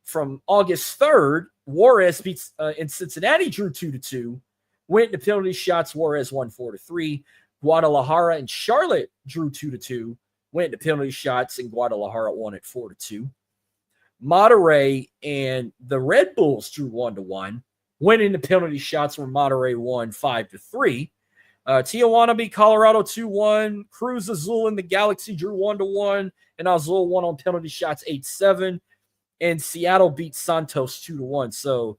From August 3rd, Juarez beats in Cincinnati drew 2-2. Went into penalty shots. Juarez won 4-3. Guadalajara and Charlotte drew 2-2. Went into penalty shots, and Guadalajara won at 4-2. Monterrey and the Red Bulls drew 1-1. Went into penalty shots where Monterrey won 5-3. Tijuana beat Colorado 2-1. Cruz Azul and the Galaxy drew 1-1. And Azul won on penalty shots 8-7. And Seattle beat Santos 2-1. So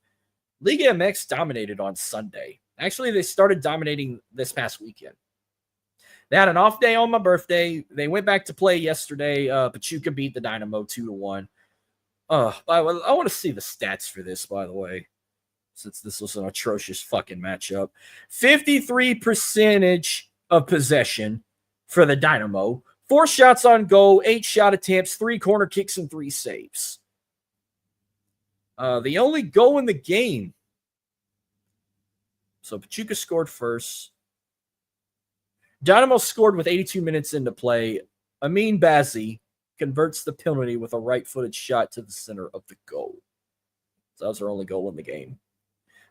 Liga MX dominated on Sunday. Actually, they started dominating this past weekend. They had an off day on my birthday. They went back to play yesterday. Pachuca beat the Dynamo 2-1. I want to see the stats for this, by the way, since this was an atrocious fucking matchup. 53% of possession for the Dynamo. 4 shots on goal, 8 shot attempts, 3 corner kicks, and 3 saves. The only goal in the game. So Pachuca scored first. Dynamo scored with 82 minutes into play. Amin Bazzi converts the penalty with a right-footed shot to the center of the goal. So that was their only goal in the game.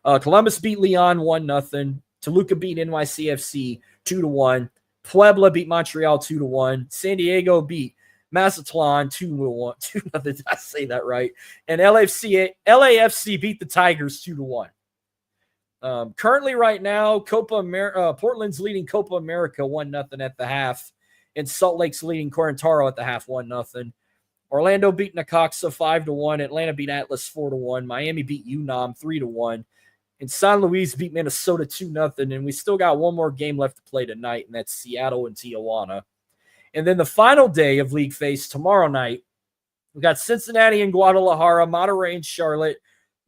Columbus beat Leon 1-0. Toluca beat NYCFC 2-1. Puebla beat Montreal 2-1. San Diego beat Mazatlan 2-1. 2-0. Did I say that right? And LAFC beat the Tigers 2-1. Currently, right now, Portland's leading Copa America 1-0 at the half, and Salt Lake's leading Quarantaro at the half 1-0. Orlando beat Necaxa 5-1. Atlanta beat Atlas 4-1. Miami beat UNAM 3-1. And San Luis beat Minnesota 2-0. And we still got one more game left to play tonight, and that's Seattle and Tijuana. And then the final day of league phase tomorrow night, we got Cincinnati and Guadalajara, Monterrey and Charlotte,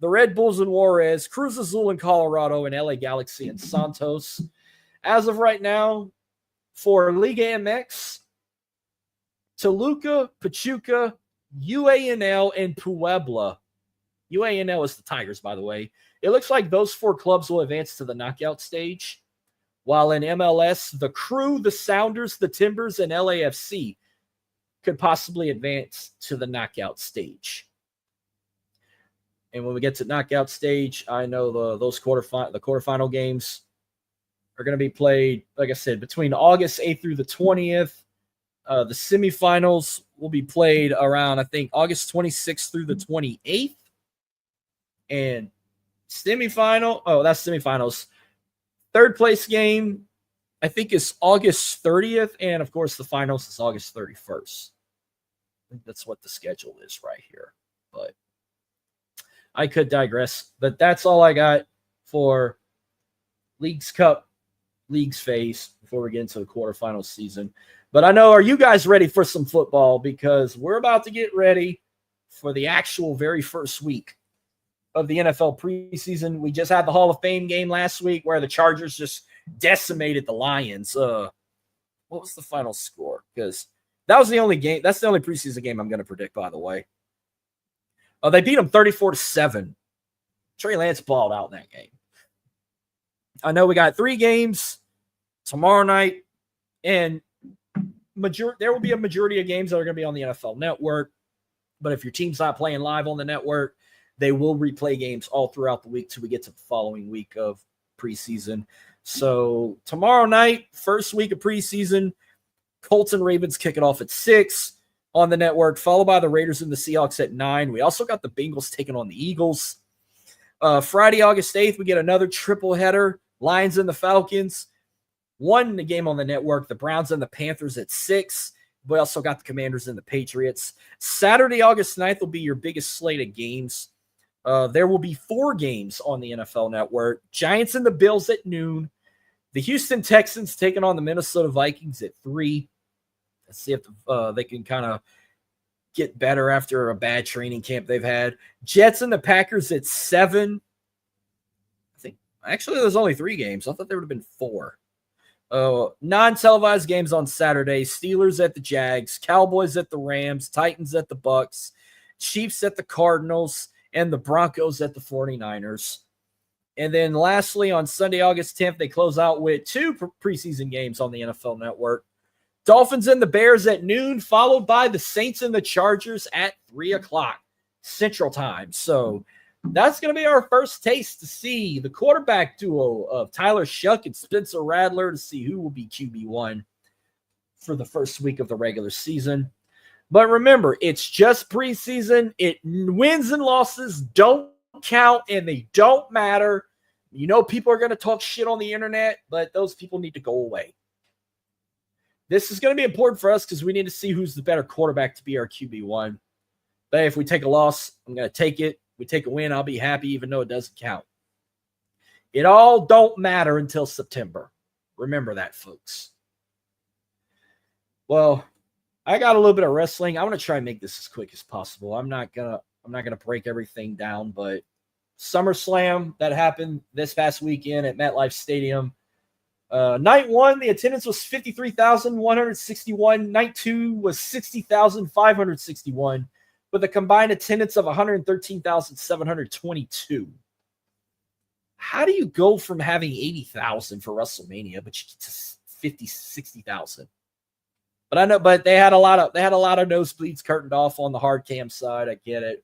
the Red Bulls and Juarez, Cruz Azul and Colorado, and LA Galaxy and Santos. As of right now, for Liga MX, Toluca, Pachuca, UANL, and Puebla. UANL is the Tigers, by the way. It looks like those 4 clubs will advance to the knockout stage, while in MLS, the Crew, the Sounders, the Timbers, and LAFC could possibly advance to the knockout stage. And when we get to knockout stage, I know the quarterfinal games are going to be played, like I said, between August 8th through the 20th. The semifinals will be played around, I think, August 26th through the 28th. And that's semifinals. Third place game, I think, is August 30th. And, of course, the finals is August 31st. I think that's what the schedule is right here. But I could digress. But that's all I got for Leagues Cup, Leagues phase before we get into the quarterfinal season. But I know, are you guys ready for some football? Because we're about to get ready for the actual very first week of the NFL preseason. We just had the Hall of Fame game last week where the Chargers just decimated the Lions. What was the final score? Because that was the only game. That's the only preseason game I'm going to predict, by the way. They beat them 34-7. Trey Lance balled out in that game. I know we got 3 games tomorrow night, and there will be a majority of games that are going to be on the NFL Network. But if your team's not playing live on the network, they will replay games all throughout the week till we get to the following week of preseason. So tomorrow night, first week of preseason, Colts and Ravens kick it off at 6 on the network, followed by the Raiders and the Seahawks at 9. We also got the Bengals taking on the Eagles. Friday, August 8th, we get another triple header, Lions and the Falcons. One game on the network, the Browns and the Panthers at 6. We also got the Commanders and the Patriots. Saturday, August 9th will be your biggest slate of games. There will be 4 games on the NFL Network. Giants and the Bills at noon. The Houston Texans taking on the Minnesota Vikings at 3. Let's see if they can kind of get better after a bad training camp they've had. Jets and the Packers at 7. I think actually there's only 3 games. I thought there would have been 4. Non-televised games on Saturday. Steelers at the Jags, Cowboys at the Rams, Titans at the Bucks, Chiefs at the Cardinals, and the Broncos at the 49ers. And then lastly, on Sunday, August 10th, they close out with 2 preseason games on the NFL Network. Dolphins and the Bears at noon, followed by the Saints and the Chargers at 3 o'clock Central Time. So that's going to be our first taste to see the quarterback duo of Tyler Shuck and Spencer Rattler, to see who will be QB1 for the first week of the regular season. But remember, it's just preseason. Wins and losses don't count, and they don't matter. You know, people are going to talk shit on the internet, but those people need to go away. This is going to be important for us because we need to see who's the better quarterback to be our QB1. But if we take a loss, I'm going to take it. We take a win, I'll be happy, even though it doesn't count. It all don't matter until September. Remember that, folks. Well, I got a little bit of wrestling. I want to try and make this as quick as possible. I'm not gonna break everything down, but SummerSlam that happened this past weekend at MetLife Stadium. Night 1, the attendance was 53,161. Night 2 was 60,561. With a combined attendance of 113,722. How do you go from having 80,000 for WrestleMania, but you get to 60,000? But I know, but they had a lot of nosebleeds curtained off on the hard cam side. I get it.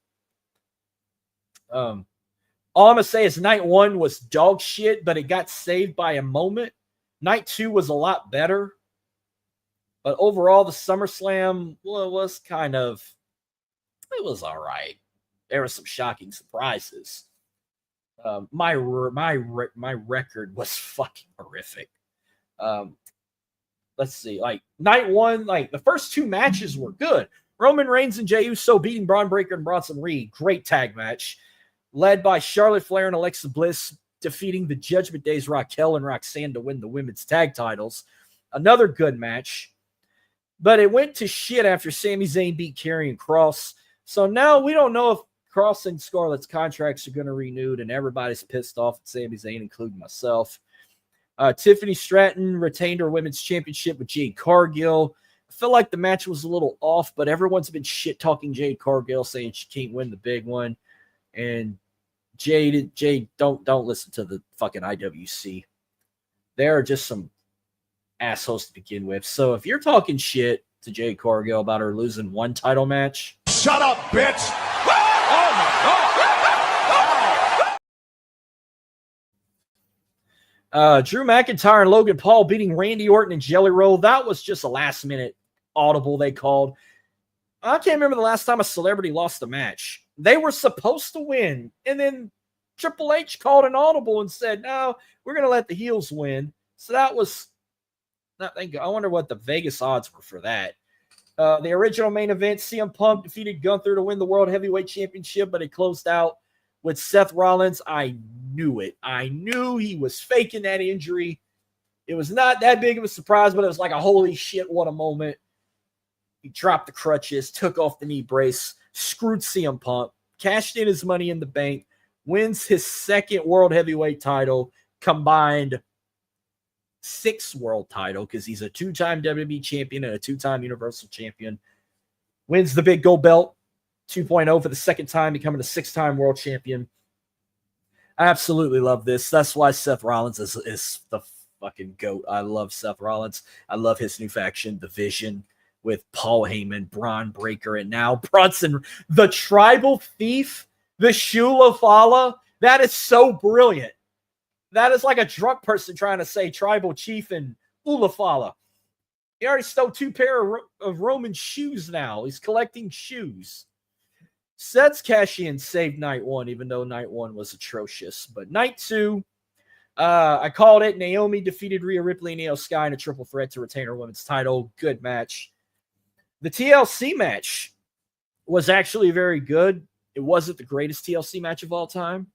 All I'm gonna say is night 1 was dog shit, but it got saved by a moment. Night 2 was a lot better, but overall, the SummerSlam was kind of. It was all right. There were some shocking surprises. My record was fucking horrific. Let's see. Like night 1, like the first 2 matches were good. Roman Reigns and Jey Uso beating Braun Breaker and Bronson Reed. Great tag match. Led by Charlotte Flair and Alexa Bliss, defeating the Judgment Day's Raquel and Roxanne to win the women's tag titles. Another good match. But it went to shit after Sami Zayn beat Karrion Kross. So now we don't know if Kross and Scarlett's contracts are going to renewed, and everybody's pissed off at Sami Zayn, including myself. Tiffany Stratton retained her women's championship with Jade Cargill. I feel like the match was a little off, but everyone's been shit-talking Jade Cargill, saying she can't win the big one. And Jade, don't listen to the fucking IWC. They're just some assholes to begin with. So if you're talking shit to Jade Cargill about her losing one title match, Shut up, bitch! Drew McIntyre and Logan Paul beating Randy Orton and Jelly Roll. That was just a last-minute audible they called. I can't remember the last time a celebrity lost a match. They were supposed to win, and then Triple H called an audible and said, no, we're going to let the heels win. So that was – I wonder what the Vegas odds were for that. The original main event, CM Punk defeated Gunther to win the World Heavyweight Championship, but it closed out with Seth Rollins. I knew it. I knew he was faking that injury. It was not that big of a surprise, but it was like a holy shit, what a moment. He dropped the crutches, took off the knee brace, screwed CM Punk, cashed in his Money in the Bank, wins his 2nd World Heavyweight title, combined 6th world title, because he's a 2-time WWE champion and a 2-time Universal champion. Wins the big gold belt 2.0 for the 2nd time, becoming a 6-time world champion. I absolutely love this. That's why Seth Rollins is the fucking GOAT. I love Seth Rollins. I love his new faction, The Vision, with Paul Heyman, Braun Breaker, and now Bronson, the Tribal Thief, the Shula Fala. That is so brilliant. That is like a drunk person trying to say Tribal Chief and Ulafala. He already stole 2 pair of Roman shoes now. He's collecting shoes. Seth's cash-in saved night 1, even though night 1 was atrocious. But night 2, I called it. Naomi defeated Rhea Ripley and Io Sky in a triple threat to retain her women's title. Good match. The TLC match was actually very good. It wasn't the greatest TLC match of all time.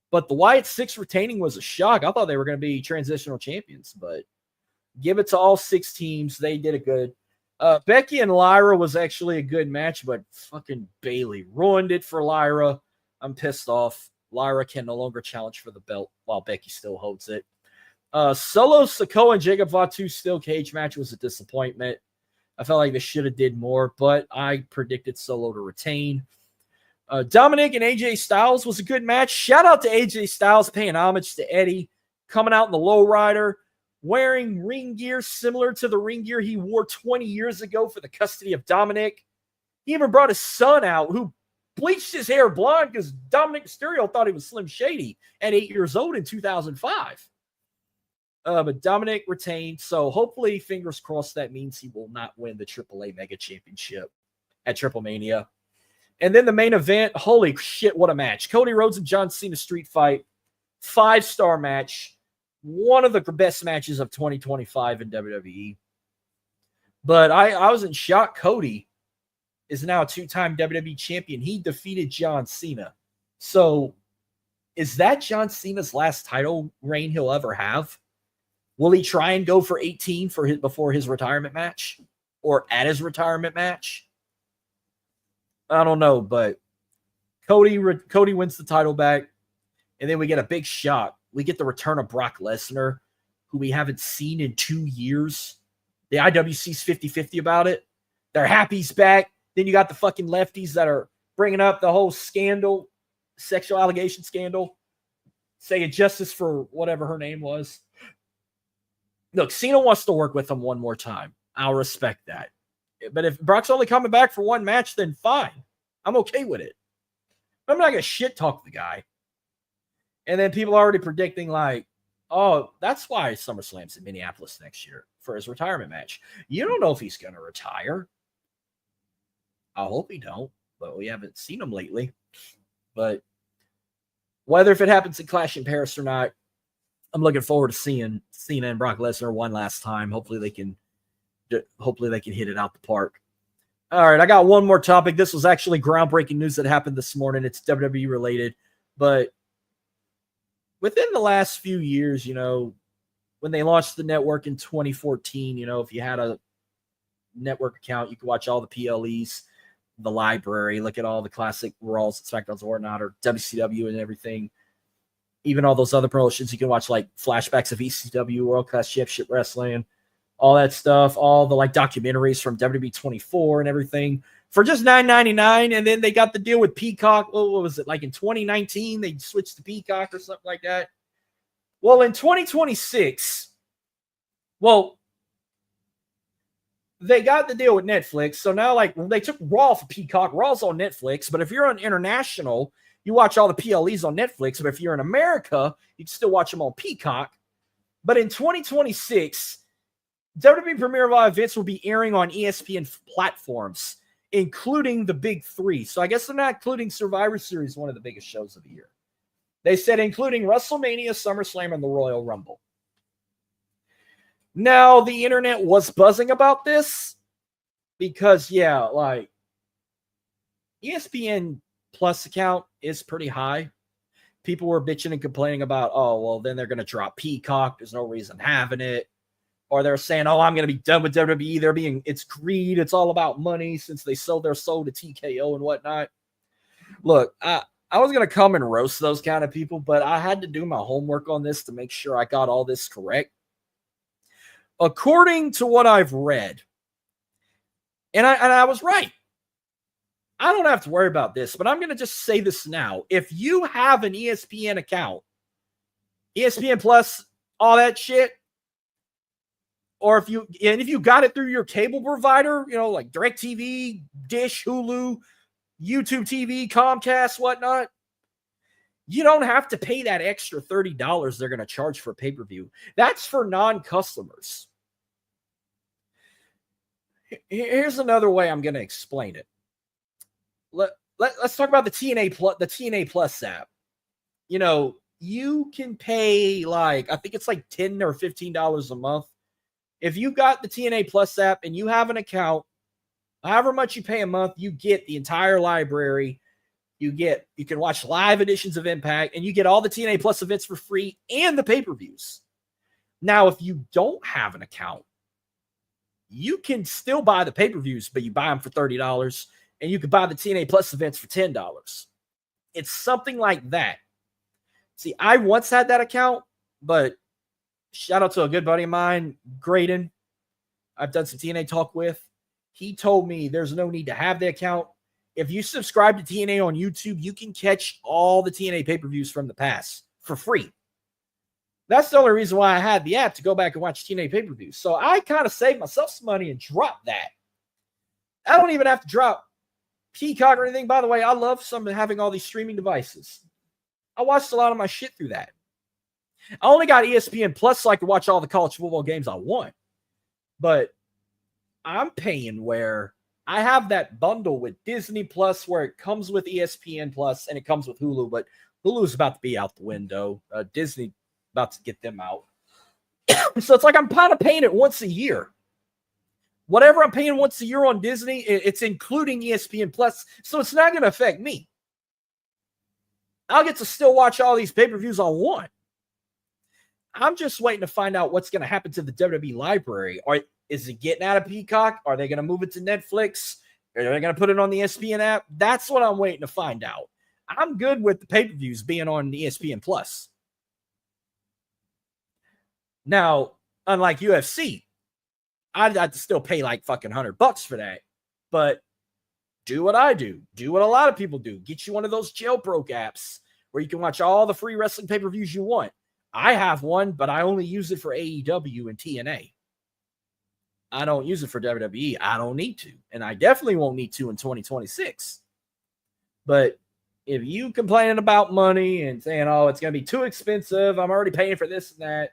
But the Wyatt 6 retaining was a shock. I thought they were going to be transitional champions, but give it to all 6 teams. They did it good. Becky and Lyra was actually a good match, but fucking Bayley ruined it for Lyra. I'm pissed off. Lyra can no longer challenge for the belt while Becky still holds it. Solo Sikoa and Jacob Fatu steel cage match was a disappointment. I felt like they should have did more, but I predicted Solo to retain. Dominic and AJ Styles was a good match. Shout out to AJ Styles paying homage to Eddie, coming out in the lowrider, wearing ring gear similar to the ring gear he wore 20 years ago for the custody of Dominic. He even brought his son out, who bleached his hair blonde because Dominic Mysterio thought he was Slim Shady at 8 years old in 2005. But Dominic retained, so hopefully, fingers crossed, that means he will not win the AAA Mega Championship at Triple Mania. And then the main event, holy shit, what a match. Cody Rhodes and John Cena street fight. 5-star match. One of the best matches of 2025 in WWE. But I was in shock. Cody is now a 2-time WWE champion. He defeated John Cena. So is that John Cena's last title reign he'll ever have? Will he try and go for 18 before his retirement match? Or at his retirement match? I don't know, but Cody wins the title back, and then we get a big shock. We get the return of Brock Lesnar, who we haven't seen in 2 years. The IWC's 50-50 about it. They're happy he's back. Then you got the fucking lefties that are bringing up the whole scandal, sexual allegation scandal, saying justice for whatever her name was. Look, Cena wants to work with him one more time. I'll respect that. But if Brock's only coming back for one match, then fine. I'm okay with it. I'm not going to shit talk the guy. And then people are already predicting like, oh, that's why SummerSlam's in Minneapolis next year for his retirement match. You don't know if he's going to retire. I hope he don't, but we haven't seen him lately. But whether if it happens in Clash in Paris or not, I'm looking forward to seeing Cena and Brock Lesnar one last time. Hopefully they can hit it out the park. All right, I got one more topic. This was actually groundbreaking news that happened this morning. It's WWE related, but within the last few years, when they launched the network in 2014, if you had a network account, you could watch all the PLEs, the library, look at all the classic Raws, SmackDowns, or whatnot, or WCW and everything. Even all those other promotions, you can watch like flashbacks of ECW, World Class Championship Wrestling, all that stuff, all the like documentaries from WWE 24 and everything for just $9.99. And then they got the deal with Peacock. What was it? Like in 2019, they switched to Peacock or something like that. Well, in 2026, they got the deal with Netflix. So now like they took Raw for Peacock. Raw's on Netflix. But if you're on international, you watch all the PLEs on Netflix. But if you're in America, you can still watch them on Peacock. But in 2026, WWE Premier Live events will be airing on ESPN platforms, including the big 3. So I guess they're not including Survivor Series, one of the biggest shows of the year. They said including WrestleMania, SummerSlam, and the Royal Rumble. Now, the internet was buzzing about this because, like ESPN Plus account is pretty high. People were bitching and complaining about, then they're going to drop Peacock. There's no reason having it. Or they're saying, I'm going to be done with WWE. It's greed. It's all about money since they sold their soul to TKO and whatnot. Look, I was going to come and roast those kind of people, but I had to do my homework on this to make sure I got all this correct. According to what I've read, and I was right. I don't have to worry about this, but I'm going to just say this now. If you have an ESPN account, ESPN Plus, all that shit, Or if you got it through your cable provider, like DirecTV, Dish, Hulu, YouTube TV, Comcast, whatnot, you don't have to pay that extra $30 they're going to charge for pay-per-view. That's for non-customers. Here's another way I'm going to explain it. Let's talk about the TNA Plus app. You can pay I think it's like $10 or $15 a month. If you got the TNA Plus app and you have an account, however much you pay a month, you get the entire library. You can watch live editions of Impact, and you get all the TNA Plus events for free and the pay-per-views. Now, if you don't have an account, you can still buy the pay-per-views, but you buy them for $30, and you can buy the TNA Plus events for $10. It's something like that. See, I once had that account, but shout out to a good buddy of mine, Graydon. I've done some TNA talk with. He told me there's no need to have the account. If you subscribe to TNA on YouTube, you can catch all the TNA pay-per-views from the past for free. That's the only reason why I had the app, to go back and watch TNA pay-per-views. So I kind of saved myself some money and dropped that. I don't even have to drop Peacock or anything. By the way, I love having all these streaming devices. I watched a lot of my shit through that. I only got ESPN Plus so I could watch all the college football games I want. But I'm paying where I have that bundle with Disney Plus where it comes with ESPN Plus and it comes with Hulu. But Hulu's about to be out the window. Disney about to get them out. So it's like I'm kind of paying it once a year. Whatever I'm paying once a year on Disney, it's including ESPN Plus. So it's not going to affect me. I'll get to still watch all these pay-per-views I want. I'm just waiting to find out what's going to happen to the WWE library. Is it getting out of Peacock? Are they going to move it to Netflix? Are they going to put it on the ESPN app? That's what I'm waiting to find out. I'm good with the pay-per-views being on ESPN Plus. Now, unlike UFC, I'd have to still pay like fucking $100 for that. But do what I do. Do what a lot of people do. Get you one of those jailbroke apps where you can watch all the free wrestling pay-per-views you want. I have one, but I only use it for AEW and TNA. I don't use it for WWE. I don't need to. And I definitely won't need to in 2026. But if you complaining about money and saying, oh, it's going to be too expensive, I'm already paying for this and that,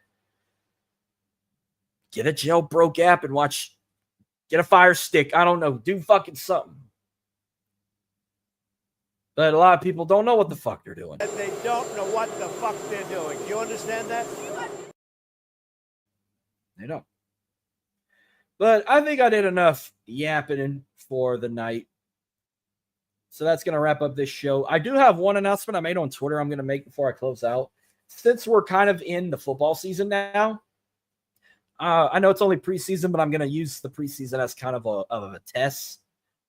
get a jailbroke app and watch, get a Fire Stick. I don't know. Do fucking something. But a lot of people don't know what the fuck they're doing. And they don't know what the fuck they're doing. Do you understand that? They don't. But I think I did enough yapping for the night. So that's going to wrap up this show. I do have one announcement I made on Twitter I'm going to make before I close out. Since we're kind of in the football season now, I know it's only preseason, but I'm going to use the preseason as kind of a test.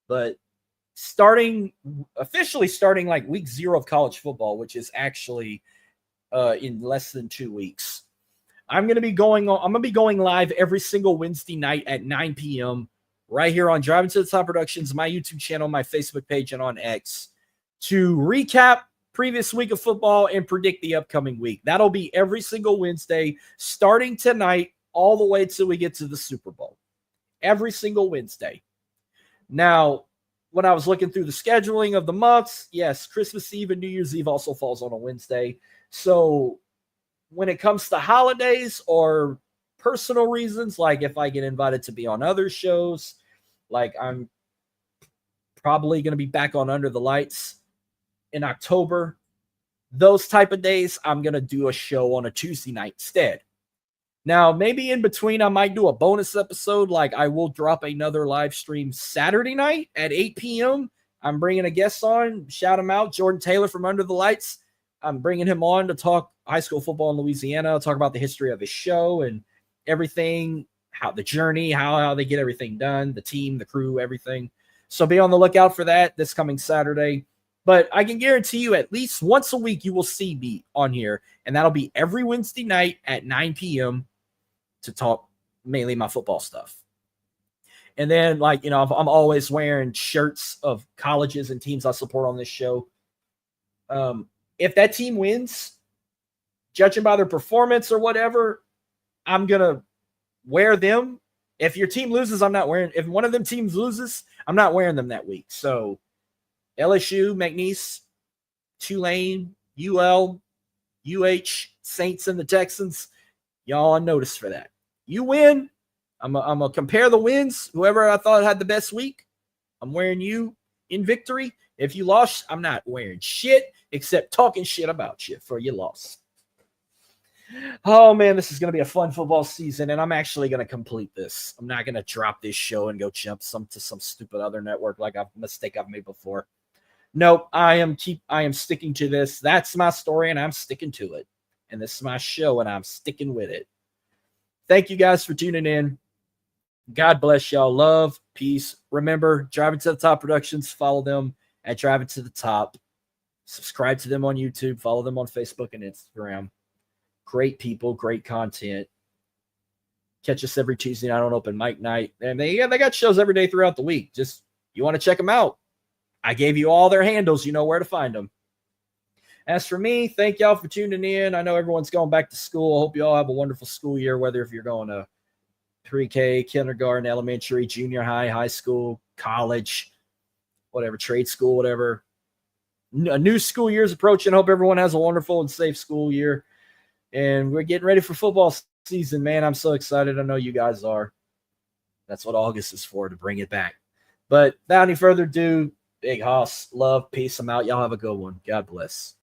But officially starting like week 0 of college football, which is actually in less than 2 weeks. I'm going to be going live every single Wednesday night at 9 p.m. right here on Driving to the Top Productions, my YouTube channel, my Facebook page, and on X to recap previous week of football and predict the upcoming week. That'll be every single Wednesday starting tonight all the way till we get to the Super Bowl. Every single Wednesday. Now, when I was looking through the scheduling of the months, yes, Christmas Eve and New Year's Eve also falls on a Wednesday. So when it comes to holidays or personal reasons, like if I get invited to be on other shows, like I'm probably going to be back on Under the Lights in October, those type of days, I'm going to do a show on a Tuesday night instead. Now, maybe in between, I might do a bonus episode. Like I will drop another live stream Saturday night at 8 p.m. I'm bringing a guest on. Shout him out, Jordan Taylor from Under the Lights. I'm bringing him on to talk high school football in Louisiana, talk about the history of his show and everything, how the journey, how they get everything done, the team, the crew, everything. So be on the lookout for that this coming Saturday. But I can guarantee you at least once a week you will see me on here, and that'll be every Wednesday night at 9 p.m. to talk mainly my football stuff. And then, like, you know, I'm always wearing shirts of colleges and teams I support on this show. If that team wins, judging by their performance or whatever, I'm going to wear them. If your team loses, I'm not wearing. If one of them teams loses, I'm not wearing them that week. So LSU, McNeese, Tulane, UL, Saints, and the Texans, y'all on notice for that. You win, I'm going to compare the wins. Whoever I thought had the best week, I'm wearing you in victory. If you lost, I'm not wearing shit except talking shit about you for your loss. Oh, man, this is going to be a fun football season, and I'm actually going to complete this. I'm not going to drop this show and go jump to some stupid other network like a mistake I've made before. Nope, I am sticking to this. That's my story, and I'm sticking to it. And this is my show, and I'm sticking with it. Thank you guys for tuning in. God bless y'all. Love, peace. Remember, Driving to the Top Productions. Follow them at Driving to the Top. Subscribe to them on YouTube. Follow them on Facebook and Instagram. Great people, great content. Catch us every Tuesday night on Open Mic Night. And they got shows every day throughout the week. Just, you want to check them out. I gave you all their handles. You know where to find them. As for me, thank y'all for tuning in. I know everyone's going back to school. I hope you all have a wonderful school year, whether if you're going to pre-K, kindergarten, elementary, junior high, high school, college, whatever, trade school, whatever. A new school year is approaching. I hope everyone has a wonderful and safe school year. And we're getting ready for football season, man. I'm so excited. I know you guys are. That's what August is for, to bring it back. But without any further ado, Big Hoss, love, peace. I'm out. Y'all have a good one. God bless.